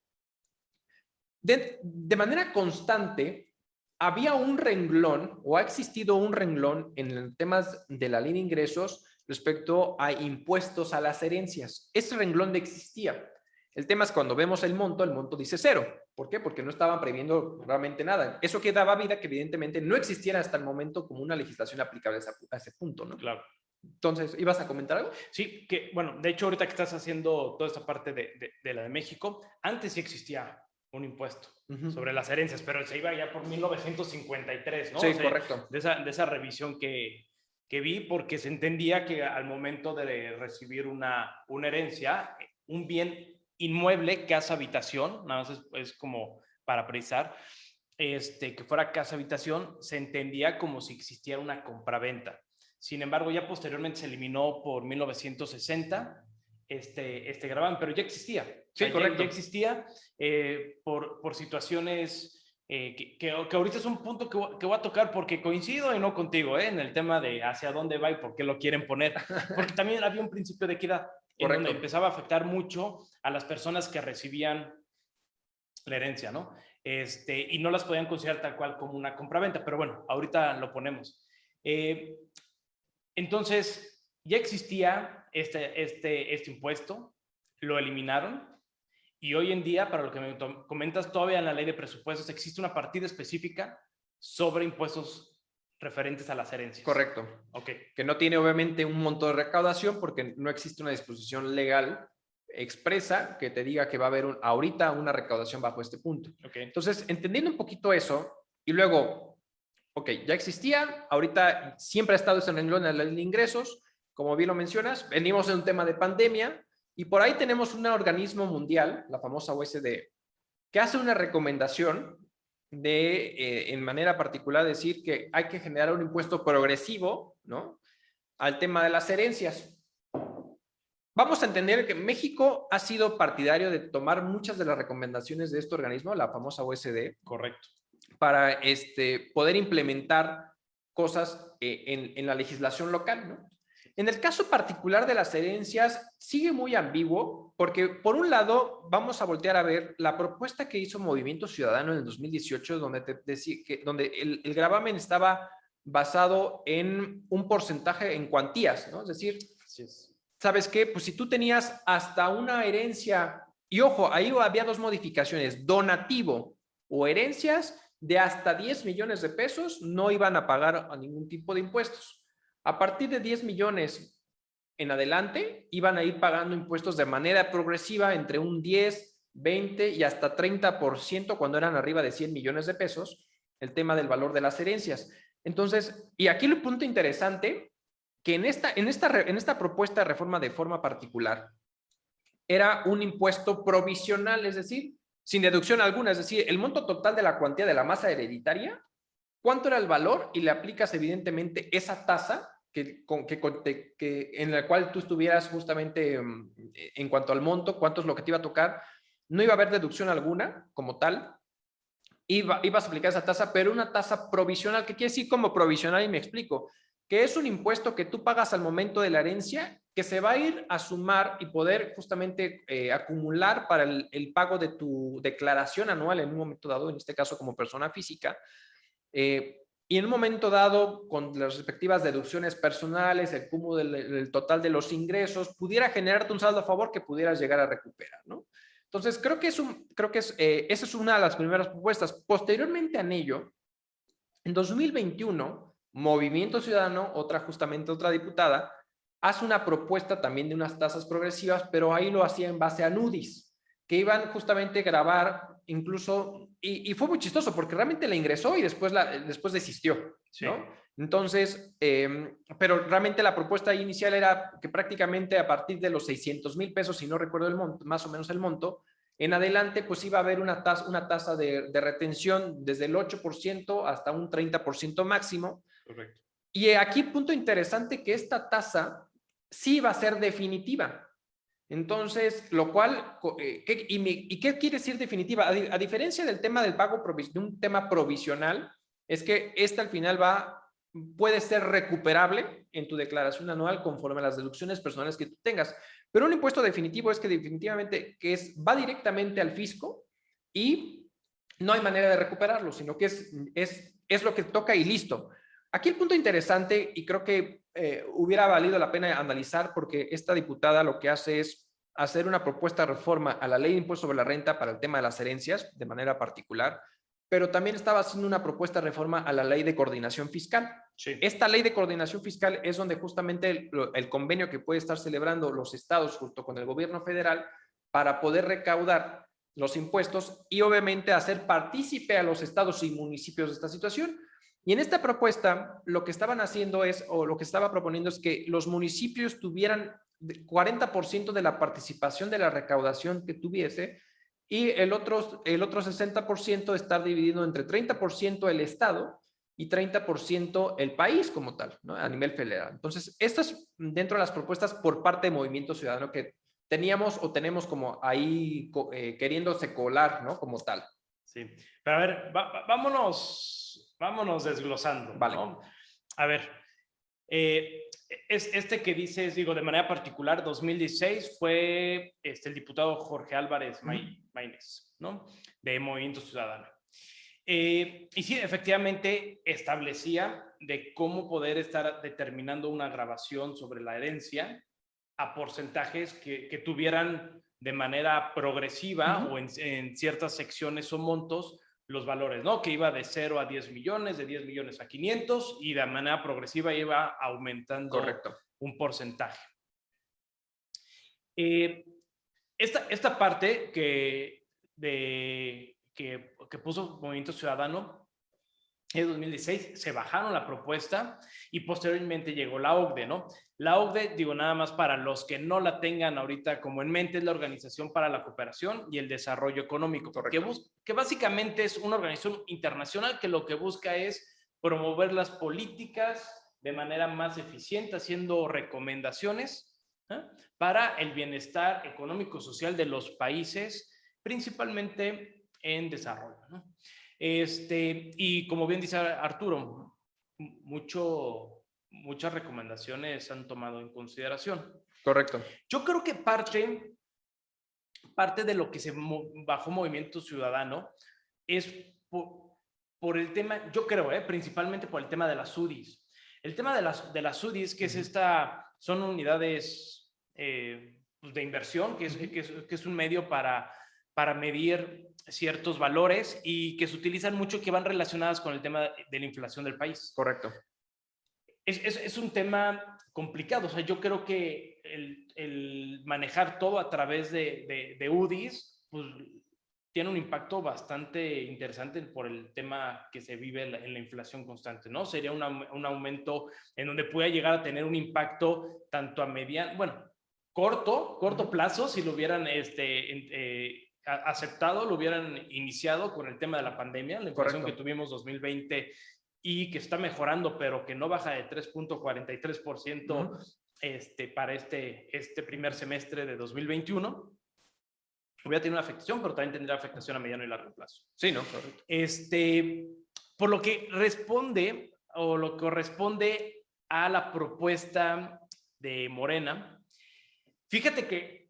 De manera constante, había un renglón o ha existido un renglón en temas de la ley de ingresos respecto a impuestos a las herencias. Ese renglón existía. El tema es cuando vemos el monto dice cero. ¿Por qué? Porque no estaban previendo realmente nada. Eso que daba vida que evidentemente no existiera hasta el momento como una legislación aplicable a ese punto, ¿no? Claro. Entonces, ¿ibas a comentar algo? Sí, que bueno, de hecho ahorita que estás haciendo toda esta parte de la de México, antes sí existía un impuesto sobre las herencias, pero se iba ya por 1953, ¿no? Sí, o sea, correcto. De esa revisión que vi, porque se entendía que al momento de recibir una herencia, un bien inmueble, casa, habitación, nada más es como para precisar, que fuera casa, habitación, se entendía como si existiera una compraventa. Sin embargo, ya posteriormente se eliminó por 1960 este gravamen, pero ya existía. Sí, o sea, correcto. Ya existía por situaciones que ahorita es un punto que voy a tocar porque coincido y no contigo en el tema de hacia dónde va y por qué lo quieren poner. Porque también había un principio de equidad en donde empezaba a afectar mucho a las personas que recibían la herencia, ¿no? Y no las podían considerar tal cual como una compraventa, pero bueno, ahorita lo ponemos. Entonces, ya existía este impuesto, lo eliminaron y hoy en día, para lo que me comentas, todavía en la ley de presupuestos existe una partida específica sobre impuestos referentes a las herencias. Correcto. Okay. Que no tiene obviamente un monto de recaudación porque no existe una disposición legal expresa que te diga que va a haber ahorita una recaudación bajo este punto. Okay. Entonces, entendiendo un poquito eso y luego, ok, ya existía, ahorita siempre ha estado ese renglón en la ley de ingresos, como bien lo mencionas, venimos de un tema de pandemia y por ahí tenemos un organismo mundial, la famosa OSD, que hace una recomendación en manera particular decir que hay que generar un impuesto progresivo, ¿no? Al tema de las herencias. Vamos a entender que México ha sido partidario de tomar muchas de las recomendaciones de este organismo, la famosa OSD. Correcto. Para poder implementar cosas en la legislación local, ¿no? En el caso particular de las herencias, sigue muy ambiguo, porque por un lado vamos a voltear a ver la propuesta que hizo Movimiento Ciudadano en el 2018, donde el gravamen estaba basado en un porcentaje en cuantías, ¿no? Es decir, ¿sabes qué? Pues si tú tenías hasta una herencia, y ojo, ahí había dos modificaciones, donativo o herencias de hasta 10 millones de pesos, no iban a pagar a ningún tipo de impuestos. A partir de 10 millones en adelante, iban a ir pagando impuestos de manera progresiva entre un 10, 20 y hasta 30% cuando eran arriba de 100 millones de pesos, el tema del valor de las herencias. Entonces, y aquí el punto interesante, que en esta propuesta de reforma de forma particular, era un impuesto provisional, es decir, sin deducción alguna, es decir, el monto total de la cuantía de la masa hereditaria, cuánto era el valor y le aplicas evidentemente esa tasa en la cual tú estuvieras justamente en cuanto al monto, cuánto es lo que te iba a tocar, no iba a haber deducción alguna como tal, ibas a aplicar esa tasa, pero una tasa provisional. ¿Qué quiere decir como provisional? Y me explico. Que es un impuesto que tú pagas al momento de la herencia, que se va a ir a sumar y poder justamente acumular para el pago de tu declaración anual en un momento dado, en este caso como persona física. Y en un momento dado, con las respectivas deducciones personales, el cúmulo del total de los ingresos, pudiera generarte un saldo a favor que pudieras llegar a recuperar, ¿no? Entonces, esa es una de las primeras propuestas. Posteriormente a ello, en 2021, Movimiento Ciudadano, justamente otra diputada, hace una propuesta también de unas tasas progresivas, pero ahí lo hacía en base a NUDIs, que iban justamente a grabar incluso, y fue muy chistoso porque realmente la ingresó y después desistió, Sí. ¿no? Entonces, pero realmente la propuesta inicial era que prácticamente a partir de los 600,000 pesos, si no recuerdo el monto, más o menos el monto, en adelante pues iba a haber una tasa de retención desde el 8% hasta un 30% máximo. Correcto. Y aquí punto interesante que esta tasa sí va a ser definitiva. Entonces, lo cual, ¿y qué quiere decir definitiva? A diferencia del tema del pago, de un tema provisional, es que esta al final puede ser recuperable en tu declaración anual conforme a las deducciones personales que tú tengas. Pero un impuesto definitivo es que definitivamente va directamente al fisco y no hay manera de recuperarlo, sino que es lo que toca y listo. Aquí el punto interesante, y creo que hubiera valido la pena analizar, porque esta diputada lo que hace es hacer una propuesta de reforma a la ley de impuesto sobre la renta para el tema de las herencias, de manera particular, pero también estaba haciendo una propuesta de reforma a la ley de coordinación fiscal. Sí. Esta ley de coordinación fiscal es donde justamente el convenio que puede estar celebrando los estados junto con el gobierno federal para poder recaudar los impuestos y obviamente hacer partícipe a los estados y municipios de esta situación. Y en esta propuesta, lo que estaban haciendo o lo que estaba proponiendo es que los municipios tuvieran 40% de la participación de la recaudación que tuviese y el otro 60% estar dividido entre 30% el Estado y 30% el país como tal, ¿no? A nivel federal. Entonces, estas dentro de las propuestas por parte de Movimiento Ciudadano que teníamos o tenemos como ahí queriéndose colar, ¿no? Como tal. Sí, pero a ver, vámonos desglosando, Vale. ¿no? A ver, es que dices, digo, de manera particular, 2016 fue el diputado Jorge Álvarez Maínez, ¿no? De Movimiento Ciudadano. Y sí, efectivamente establecía de cómo poder estar determinando una grabación sobre la herencia a porcentajes que tuvieran de manera progresiva o en ciertas secciones o montos los valores, ¿no? Que iba de 0 a 10 millones, de 10 millones a 500 y de manera progresiva iba aumentando. Correcto. Un porcentaje. Esta parte que puso Movimiento Ciudadano en 2016, se bajaron la propuesta y posteriormente llegó la OCDE, ¿no? La OCDE, digo, nada más para los que no la tengan ahorita como en mente, es la Organización para la Cooperación y el Desarrollo Económico, que básicamente es una organización internacional que lo que busca es promover las políticas de manera más eficiente, haciendo recomendaciones para el bienestar económico-social de los países, principalmente en desarrollo, ¿no? Y como bien dice Arturo, muchas recomendaciones se han tomado en consideración. Correcto. Yo creo que parte de lo que se bajó Movimiento Ciudadano es por el tema, yo creo, principalmente por el tema de las UDIs. El tema de las UDIs, que son unidades de inversión, que es un medio para medir ciertos valores y que se utilizan mucho, que van relacionadas con el tema de la inflación del país. Correcto. Es un tema complicado. O sea, yo creo que el manejar todo a través de UDIs, pues tiene un impacto bastante interesante por el tema que se vive en la inflación constante, ¿no? Sería un aumento en donde pueda llegar a tener un impacto tanto a mediano, bueno, corto plazo, si lo hubieran aceptado, lo hubieran iniciado con el tema de la pandemia, la inflación que tuvimos 2020 y que está mejorando, pero que no baja de 3.43% para este primer semestre de 2021. hubiera tenido una afectación, pero también tendría afectación a mediano y largo plazo. Sí, ¿no? Correcto. Por lo que responde o lo que corresponde a la propuesta de Morena, fíjate que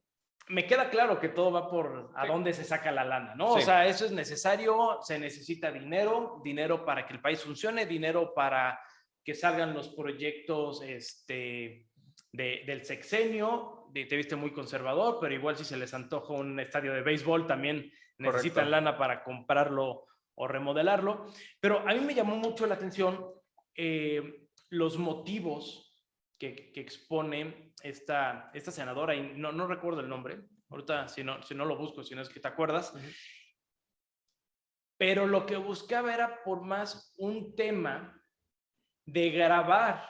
me queda claro que todo va por a dónde se saca la lana, ¿no? Sí. O sea, eso es necesario, se necesita dinero, dinero para que el país funcione, dinero para que salgan los proyectos del sexenio. Te viste muy conservador, pero igual si se les antoja un estadio de béisbol, también necesitan Correcto. lana para comprarlo o remodelarlo. Pero a mí me llamó mucho la atención los motivos que expone esta senadora, y no recuerdo el nombre, ahorita si no lo busco, si no es que te acuerdas, pero lo que buscaba era por más un tema de gravar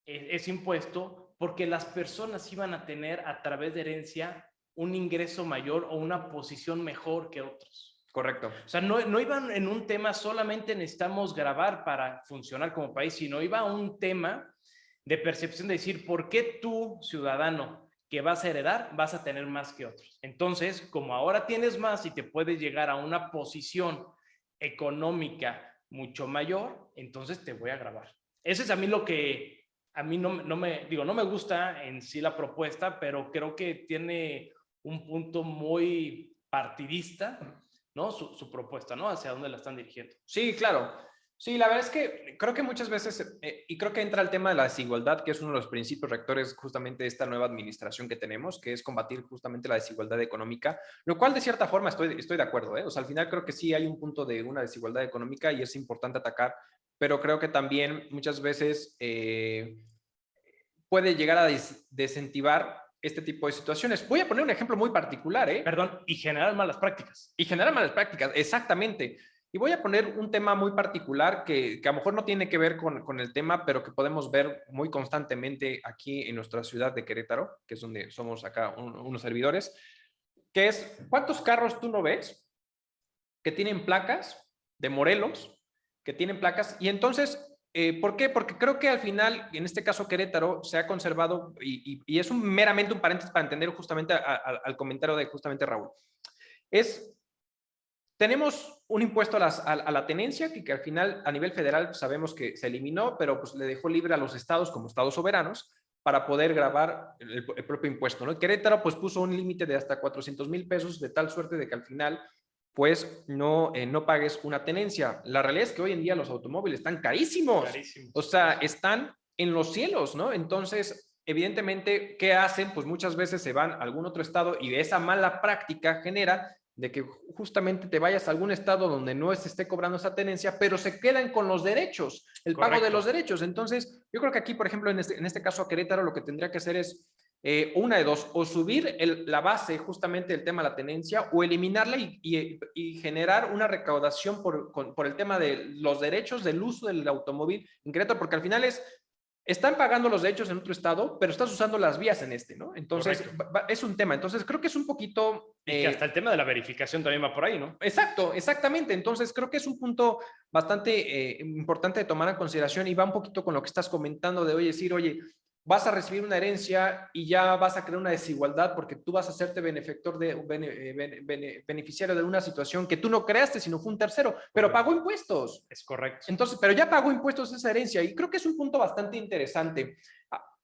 ese impuesto, porque las personas iban a tener a través de herencia un ingreso mayor o una posición mejor que otros. Correcto. O sea, no iban en un tema solamente necesitamos grabar para funcionar como país, sino iba a un tema de percepción de decir, ¿por qué tú, ciudadano, que vas a heredar, vas a tener más que otros? Entonces, como ahora tienes más y te puedes llegar a una posición económica mucho mayor, entonces te voy a grabar. Eso es a mí lo que, a mí no me gusta en sí la propuesta, pero creo que tiene un punto muy partidista, ¿no? Su propuesta, ¿no? Hacia dónde la están dirigiendo. Sí, claro. Sí, la verdad es que creo que muchas veces, y creo que entra el tema de la desigualdad, que es uno de los principios rectores justamente de esta nueva administración que tenemos, que es combatir justamente la desigualdad económica, lo cual de cierta forma estoy de acuerdo, ¿eh? O sea, al final creo que sí hay un punto de una desigualdad económica y es importante atacar, pero creo que también muchas veces puede llegar a desincentivar este tipo de situaciones. Voy a poner un ejemplo muy particular, ¿eh? Perdón, y generar malas prácticas. Y generar malas prácticas, exactamente. Y voy a poner un tema muy particular que a lo mejor no tiene que ver con el tema, pero que podemos ver muy constantemente aquí en nuestra ciudad de Querétaro, que es donde somos acá unos servidores, que es, ¿cuántos carros tú no ves que tienen placas de Morelos, que tienen placas? Y entonces, ¿por qué? Porque creo que al final, en este caso Querétaro, se ha conservado, y es meramente un paréntesis para entender justamente al comentario de justamente Raúl, tenemos un impuesto a la tenencia que al final a nivel federal sabemos que se eliminó, pero pues le dejó libre a los estados como estados soberanos para poder grabar el propio impuesto, ¿no? Querétaro pues puso un límite de hasta 400,000 pesos de tal suerte de que al final pues no pagues una tenencia. La realidad es que hoy en día los automóviles están carísimos. Carísimos. O sea, están en los cielos, ¿no? Entonces, evidentemente, ¿qué hacen? Pues muchas veces se van a algún otro estado y esa mala práctica genera de que justamente te vayas a algún estado donde no se esté cobrando esa tenencia, pero se quedan con los derechos, el Correcto. pago de los derechos. Entonces, yo creo que aquí, por ejemplo, en este caso a Querétaro, lo que tendría que hacer es una de dos, o subir la base justamente del tema de la tenencia, o eliminarla y generar una recaudación por el tema de los derechos del uso del automóvil en Querétaro, porque al final están pagando los derechos en otro estado, pero estás usando las vías en este, ¿no? Entonces, es un tema. Entonces, creo que es un poquito... Y que hasta el tema de la verificación también va por ahí, ¿no? Exacto, exactamente. Entonces, creo que es un punto bastante importante de tomar en consideración y va un poquito con lo que estás comentando de, oye, decir, oye, vas a recibir una herencia y ya vas a crear una desigualdad porque tú vas a hacerte beneficiario de una situación que tú no creaste, sino fue un tercero, pero pagó impuestos. Es correcto. Entonces, pero ya pagó impuestos esa herencia y creo que es un punto bastante interesante.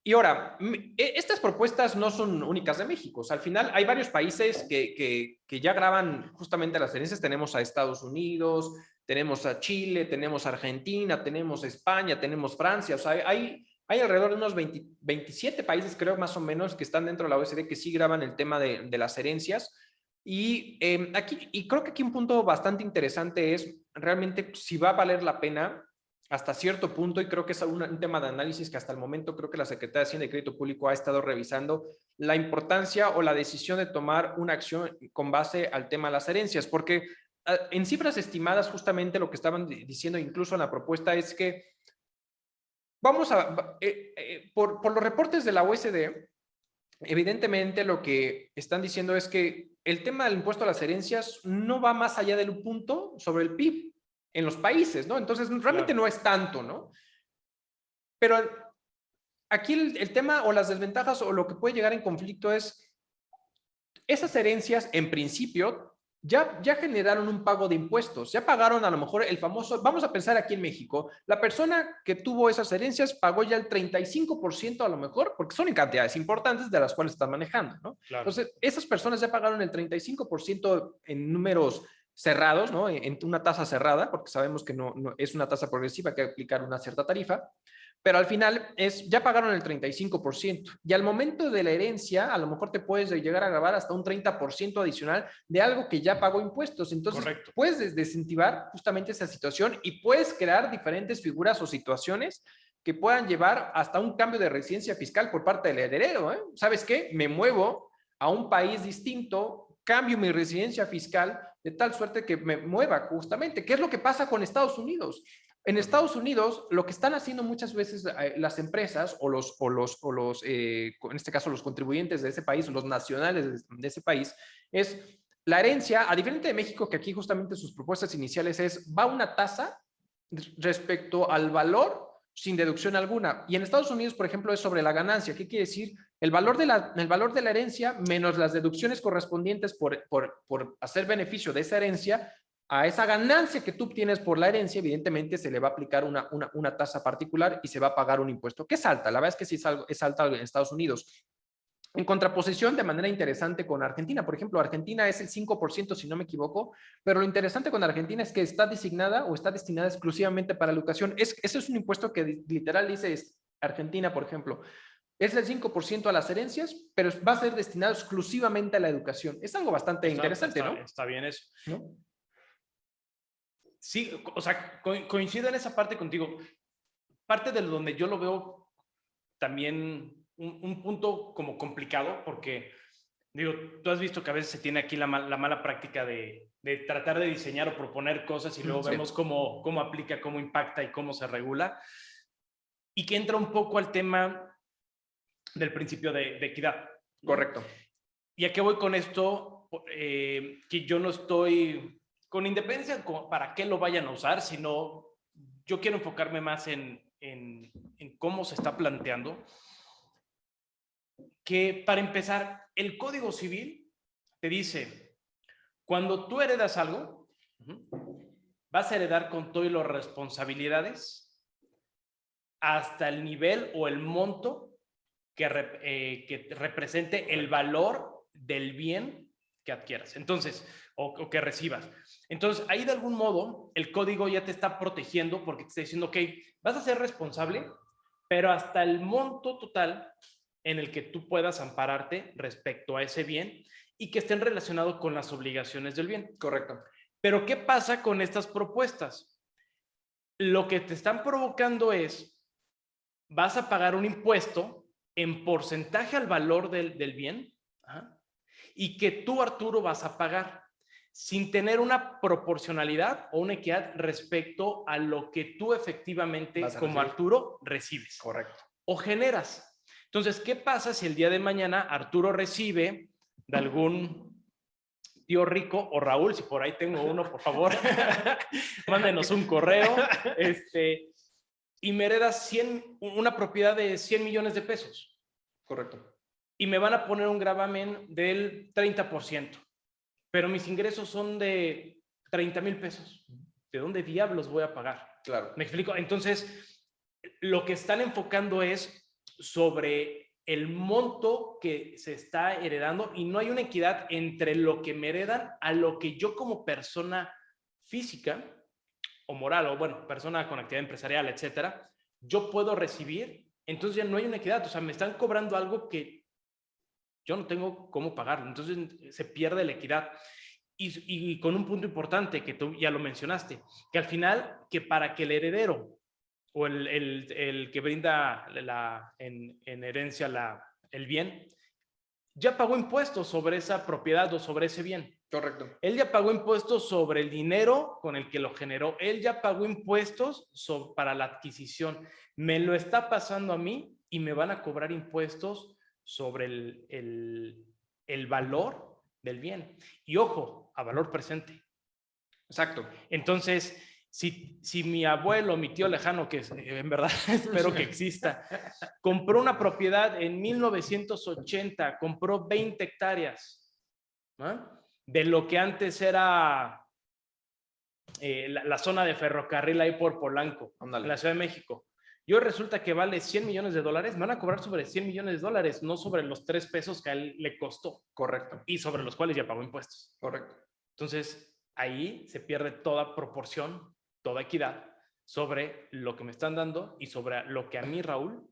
Y ahora, estas propuestas no son únicas de México. O sea, al final hay varios países que ya graban justamente las herencias. Tenemos a Estados Unidos, tenemos a Chile, tenemos a Argentina, tenemos a España, tenemos Francia. O sea, hay alrededor de unos 27 países, creo, más o menos, que están dentro de la OECD que sí graban el tema de las herencias. Y creo que aquí un punto bastante interesante es realmente si va a valer la pena hasta cierto punto, y creo que es un tema de análisis que hasta el momento creo que la Secretaría de Hacienda y Crédito Público ha estado revisando la importancia o la decisión de tomar una acción con base al tema de las herencias, porque en cifras estimadas justamente lo que estaban diciendo incluso en la propuesta es que vamos a, por los reportes de la OECD, evidentemente lo que están diciendo es que el tema del impuesto a las herencias no va más allá del punto sobre el PIB en los países, ¿no? Entonces, realmente no es tanto, ¿no? Pero aquí el tema o las desventajas o lo que puede llegar en conflicto es, esas herencias, en principio, ya generaron un pago de impuestos, ya pagaron a lo mejor el famoso, vamos a pensar aquí en México, la persona que tuvo esas herencias pagó ya el 35% a lo mejor, porque son en cantidades importantes de las cuales están manejando, ¿no? Claro. Entonces, esas personas ya pagaron el 35% en números cerrados, ¿no? En una tasa cerrada, porque sabemos que no es una tasa progresiva, que hay que aplicar una cierta tarifa, pero al final ya pagaron el 35%. Y al momento de la herencia, a lo mejor te puedes llegar a grabar hasta un 30% adicional de algo que ya pagó impuestos. Entonces, correcto, puedes desincentivar justamente esa situación y puedes crear diferentes figuras o situaciones que puedan llevar hasta un cambio de residencia fiscal por parte del heredero, ¿eh? ¿Sabes qué? Me muevo a un país distinto, cambio mi residencia fiscal de tal suerte que me mueva justamente. ¿Qué es lo que pasa con Estados Unidos? En Estados Unidos, lo que están haciendo muchas veces las empresas en este caso los contribuyentes de ese país, o los nacionales de ese país, es la herencia, a diferencia de México, que aquí justamente sus propuestas iniciales va una tasa respecto al valor sin deducción alguna. Y en Estados Unidos, por ejemplo, es sobre la ganancia. ¿Qué quiere decir? El valor de la herencia menos las deducciones correspondientes por hacer beneficio de esa herencia. A esa ganancia que tú obtienes por la herencia, evidentemente se le va a aplicar una tasa particular y se va a pagar un impuesto que es alta. La verdad es que sí es alta en Estados Unidos. En contraposición, de manera interesante con Argentina. Por ejemplo, Argentina es el 5%, si no me equivoco, pero lo interesante con Argentina es que está designada o está destinada exclusivamente para la educación. Ese es un impuesto que literal dice Argentina, por ejemplo. Es el 5% a las herencias, pero va a ser destinado exclusivamente a la educación. Es algo bastante interesante, ¿no? Está bien eso. ¿No? Sí, o sea, coincido en esa parte contigo. Parte de donde yo lo veo también un punto como complicado, porque, digo, tú has visto que a veces se tiene aquí la mala práctica de tratar de diseñar o proponer cosas y luego vemos cómo aplica, cómo impacta y cómo se regula. Y que entra un poco al tema del principio de equidad. Correcto. ¿Y a qué voy con esto? Que yo no estoy con independencia para qué lo vayan a usar, sino yo quiero enfocarme más en cómo se está planteando. Que para empezar, el Código Civil te dice, cuando tú heredas algo, vas a heredar con todo y las responsabilidades hasta el nivel o el monto que represente el valor del bien que adquieras. Entonces, o que recibas. Entonces, ahí de algún modo, el código ya te está protegiendo porque te está diciendo, ok, vas a ser responsable, pero hasta el monto total en el que tú puedas ampararte respecto a ese bien y que estén relacionados con las obligaciones del bien. Correcto. Pero, ¿qué pasa con estas propuestas? Lo que te están provocando es, vas a pagar un impuesto en porcentaje al valor del bien, y que tú, Arturo, vas a pagar sin tener una proporcionalidad o una equidad respecto a lo que tú efectivamente, como Arturo, recibes. Correcto. O generas. Entonces, ¿qué pasa si el día de mañana Arturo recibe de algún tío rico, o Raúl, si por ahí tengo uno, por favor, mándenos un correo, y me heredas una propiedad de 100 millones de pesos? Correcto. Y me van a poner un gravamen del 30%, pero mis ingresos son de 30,000 pesos. ¿De dónde diablos voy a pagar? Claro. ¿Me explico? Entonces, lo que están enfocando es sobre el monto que se está heredando y no hay una equidad entre lo que me heredan a lo que yo como persona física o moral, o bueno, persona con actividad empresarial, etcétera, yo puedo recibir. Entonces ya no hay una equidad, o sea, me están cobrando algo que yo no tengo cómo pagar, entonces se pierde la equidad. Y con un punto importante que tú ya lo mencionaste, que al final, que para que el heredero o el que brinda en herencia el bien, ya pagó impuestos sobre esa propiedad o sobre ese bien. Correcto. Él ya pagó impuestos sobre el dinero con el que lo generó. Él ya pagó impuestos para la adquisición. Me lo está pasando a mí y me van a cobrar impuestos sobre el valor del bien. Y ojo, a valor presente. Exacto. Entonces, si mi abuelo, mi tío lejano, que en verdad espero que exista, compró una propiedad en 1980, compró 20 hectáreas ¿no? De lo que antes era la zona de ferrocarril ahí por Polanco, Ándale. en la Ciudad de México. Y hoy resulta que vale $100 millones, me van a cobrar sobre $100 millones, no sobre los 3 pesos que a él le costó. Correcto. Y sobre los cuales ya pagó impuestos. Correcto. Entonces, ahí se pierde toda proporción, toda equidad sobre lo que me están dando y sobre lo que a mí, Raúl,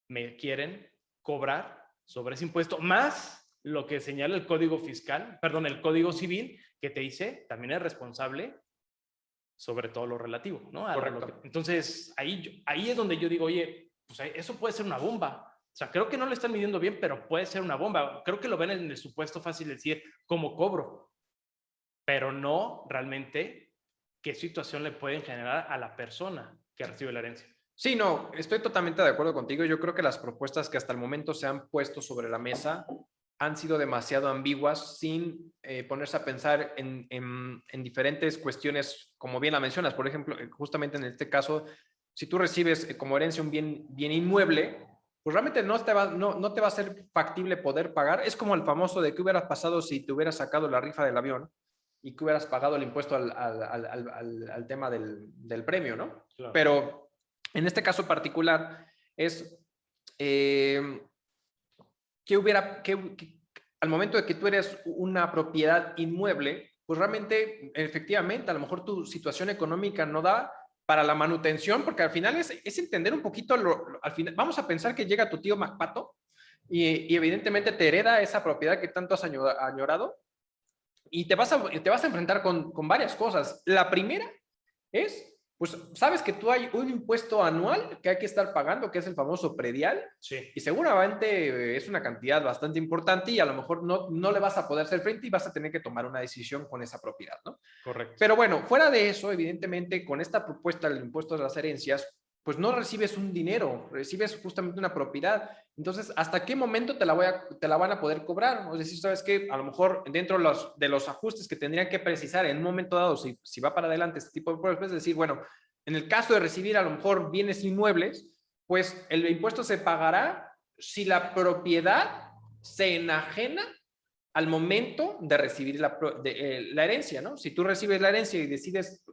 me quieren cobrar sobre ese impuesto, más lo que señala el Código Fiscal, perdón, el Código Civil, que te dice, también es responsable sobre todo lo relativo, ¿no? Correcto. Entonces, ahí es donde yo digo, oye, pues eso puede ser una bomba. O sea, creo que no lo están midiendo bien, pero puede ser una bomba. Creo que lo ven en el supuesto fácil de decir, ¿cómo cobro? Pero no realmente qué situación le pueden generar a la persona que recibe la herencia. Sí, no, estoy totalmente de acuerdo contigo. Yo creo que las propuestas que hasta el momento se han puesto sobre la mesa han sido demasiado ambiguas sin ponerse a pensar en diferentes cuestiones, como bien la mencionas. Por ejemplo, justamente en este caso, si tú recibes como herencia un bien inmueble, pues realmente no te va a ser factible poder pagar. Es como el famoso de qué hubieras pasado si te hubieras sacado la rifa del avión y que hubieras pagado el impuesto al tema del premio, ¿no? Claro. Pero en este caso particular es al momento de que tú eres una propiedad inmueble, pues realmente, efectivamente, a lo mejor tu situación económica no da para la manutención, porque al final es entender un poquito, al final, vamos a pensar que llega tu tío MacPato y evidentemente te hereda esa propiedad que tanto has añorado y te vas a enfrentar con varias cosas. La primera es, pues, sabes que tú hay un impuesto anual que hay que estar pagando, que es el famoso predial. Sí. Y seguramente es una cantidad bastante importante y a lo mejor no le vas a poder hacer frente y vas a tener que tomar una decisión con esa propiedad, ¿no? Correcto. Pero bueno, fuera de eso, evidentemente, con esta propuesta del impuesto de las herencias, pues no recibes un dinero, recibes justamente una propiedad. Entonces, ¿hasta qué momento te la van a poder cobrar? Es decir, ¿sabes qué? A lo mejor dentro de los ajustes que tendrían que precisar en un momento dado, si va para adelante este tipo de pruebas, es decir, bueno, en el caso de recibir a lo mejor bienes inmuebles, pues el impuesto se pagará si la propiedad se enajena al momento de recibir la herencia, ¿no? Si tú recibes la herencia y decides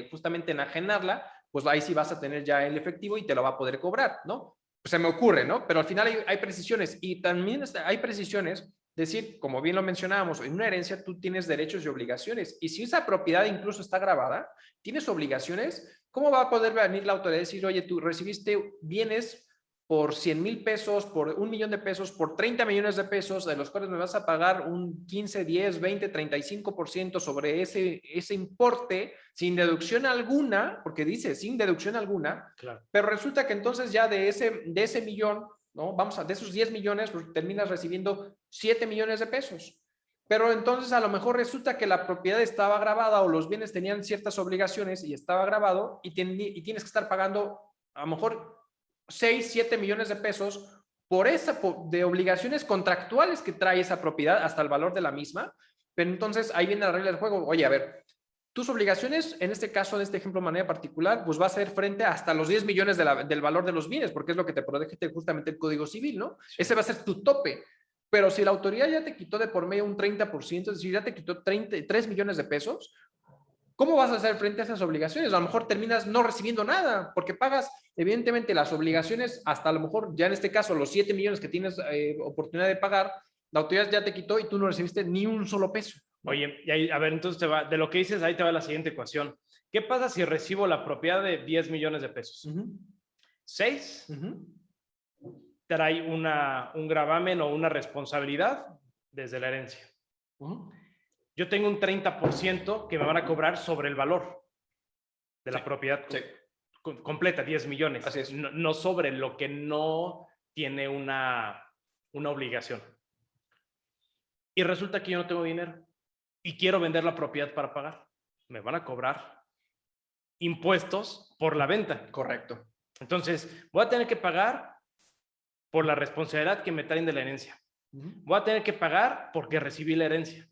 justamente enajenarla, pues ahí sí vas a tener ya el efectivo y te lo va a poder cobrar, ¿no? Pues se me ocurre, ¿no? Pero al final hay precisiones y también hay precisiones, decir, como bien lo mencionábamos, en una herencia tú tienes derechos y obligaciones y si esa propiedad incluso está grabada, tienes obligaciones, ¿cómo va a poder venir la autoridad y decir, oye, tú recibiste bienes por 100,000 pesos, por 1,000,000 de pesos, por 30 millones de pesos, de los cuales me vas a pagar un 15, 10, 20, 35% sobre ese importe sin deducción alguna, porque dice sin deducción alguna, claro. Pero resulta que entonces ya de ese millón, ¿no? De esos 10 millones, pues terminas recibiendo 7 millones de pesos. Pero entonces a lo mejor resulta que la propiedad estaba grabada o los bienes tenían ciertas obligaciones y estaba grabado y tienes que estar pagando a lo mejor 6, 7 millones de pesos de obligaciones contractuales que trae esa propiedad hasta el valor de la misma. Pero entonces ahí viene la regla del juego. Oye, a ver, tus obligaciones, en este caso, en este ejemplo de manera particular, pues va a ser frente hasta los 10 millones del valor de los bienes, porque es lo que te protege justamente el Código Civil, ¿no? Sí. Ese va a ser tu tope. Pero si la autoridad ya te quitó de por medio un 30%, es decir, ya te quitó 3 millones de pesos, ¿cómo vas a hacer frente a esas obligaciones? A lo mejor terminas no recibiendo nada, porque pagas, evidentemente, las obligaciones hasta a lo mejor, ya en este caso, los 7 millones que tienes oportunidad de pagar, la autoridad ya te quitó y tú no recibiste ni un solo peso. Oye, y ahí, a ver, entonces de lo que dices, ahí te va la siguiente ecuación. ¿Qué pasa si recibo la propiedad de 10 millones de pesos? 6 trae un gravamen o una responsabilidad desde la herencia. Yo tengo un 30% que me van a cobrar sobre el valor de la propiedad completa, 10 millones. Así es. No sobre lo que no tiene una obligación. Y resulta que yo no tengo dinero y quiero vender la propiedad para pagar. Me van a cobrar impuestos por la venta. Correcto. Entonces, voy a tener que pagar por la responsabilidad que me traen de la herencia. Voy a tener que pagar porque recibí la herencia,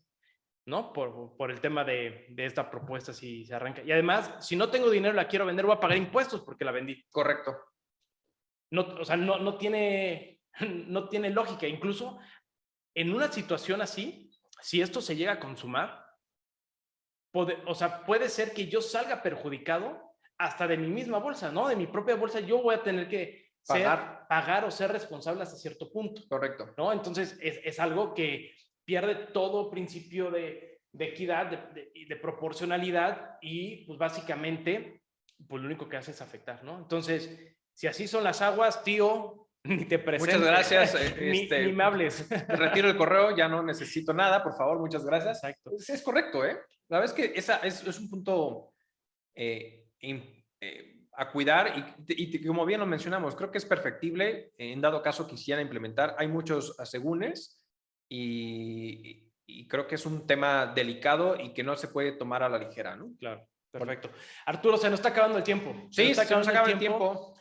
¿no? Por el tema de esta propuesta si se arranca. Y además, si no tengo dinero, la quiero vender, voy a pagar impuestos porque la vendí. Correcto. No, o sea, no tiene lógica. Incluso en una situación así, si esto se llega a consumar, puede ser que yo salga perjudicado hasta de mi misma bolsa, ¿no? De mi propia bolsa, yo voy a tener que pagar o ser responsable hasta cierto punto. Correcto. ¿No? Entonces, es algo que pierde todo principio de equidad, de proporcionalidad y, pues, básicamente, pues, lo único que hace es afectar, ¿no? Entonces, si así son las aguas, tío, ni te presentes. Muchas gracias. Ni me hables. Retiro el correo, ya no necesito nada, por favor, muchas gracias. Exacto. Es correcto, ¿eh? La verdad es que es un punto a cuidar y como bien lo mencionamos, creo que es perfectible en dado caso quisiera implementar. Hay muchos asegúnes y creo que es un tema delicado y que no se puede tomar a la ligera, ¿no? Claro, perfecto. Arturo, se nos está acabando el tiempo. Sí, se nos acaba el tiempo.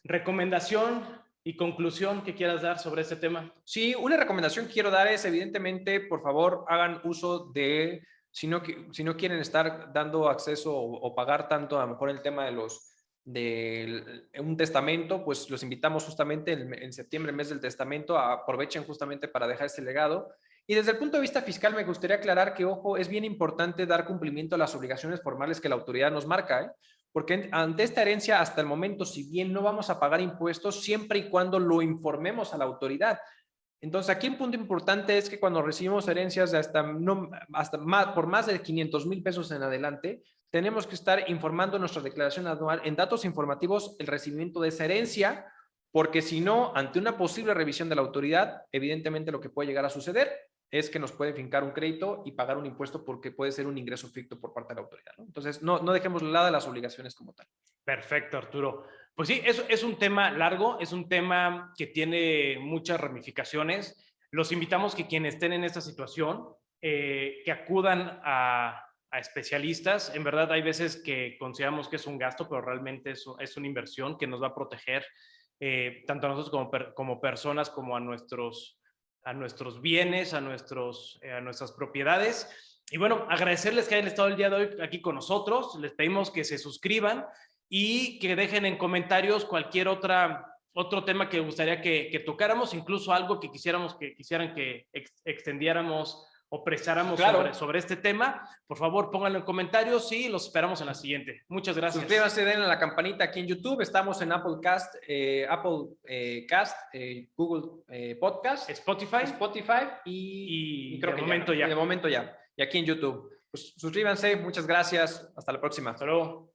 Recomendación y conclusión que quieras dar sobre este tema. Sí, una recomendación que quiero dar es, evidentemente, por favor, hagan uso de, si no quieren estar dando acceso o pagar tanto, a lo mejor el tema de un testamento, pues los invitamos justamente en septiembre, el mes del testamento, aprovechen justamente para dejar este legado. Y desde el punto de vista fiscal me gustaría aclarar que, ojo, es bien importante dar cumplimiento a las obligaciones formales que la autoridad nos marca, ¿eh? Porque ante esta herencia, hasta el momento, si bien no vamos a pagar impuestos, siempre y cuando lo informemos a la autoridad. Entonces, aquí un punto importante es que cuando recibimos herencias de por más de 500,000 pesos en adelante, tenemos que estar informando en nuestra declaración anual en datos informativos el recibimiento de esa herencia, porque si no, ante una posible revisión de la autoridad, evidentemente lo que puede llegar a suceder es que nos puede fincar un crédito y pagar un impuesto porque puede ser un ingreso ficto por parte de la autoridad, ¿no? Entonces, no dejemos de lado las obligaciones como tal. Perfecto, Arturo. Pues sí, es un tema largo, es un tema que tiene muchas ramificaciones. Los invitamos que quienes estén en esta situación, que acudan a especialistas. En verdad, hay veces que consideramos que es un gasto, pero realmente es una inversión que nos va a proteger tanto a nosotros como personas, como a nuestros bienes, a nuestras propiedades. Y bueno, agradecerles que hayan estado el día de hoy aquí con nosotros. Les pedimos que se suscriban y que dejen en comentarios cualquier otro tema que gustaría que tocáramos, incluso algo que quisieran que extendiéramos o prestáramos sobre este tema. Por favor, pónganlo en comentarios y los esperamos en la siguiente. Muchas gracias. Suscríbanse, denle a la campanita aquí en YouTube. Estamos en Apple Cast, Google Podcast, Spotify y creo que de momento ya. Y aquí en YouTube. Pues suscríbanse. Muchas gracias. Hasta la próxima. Hasta luego.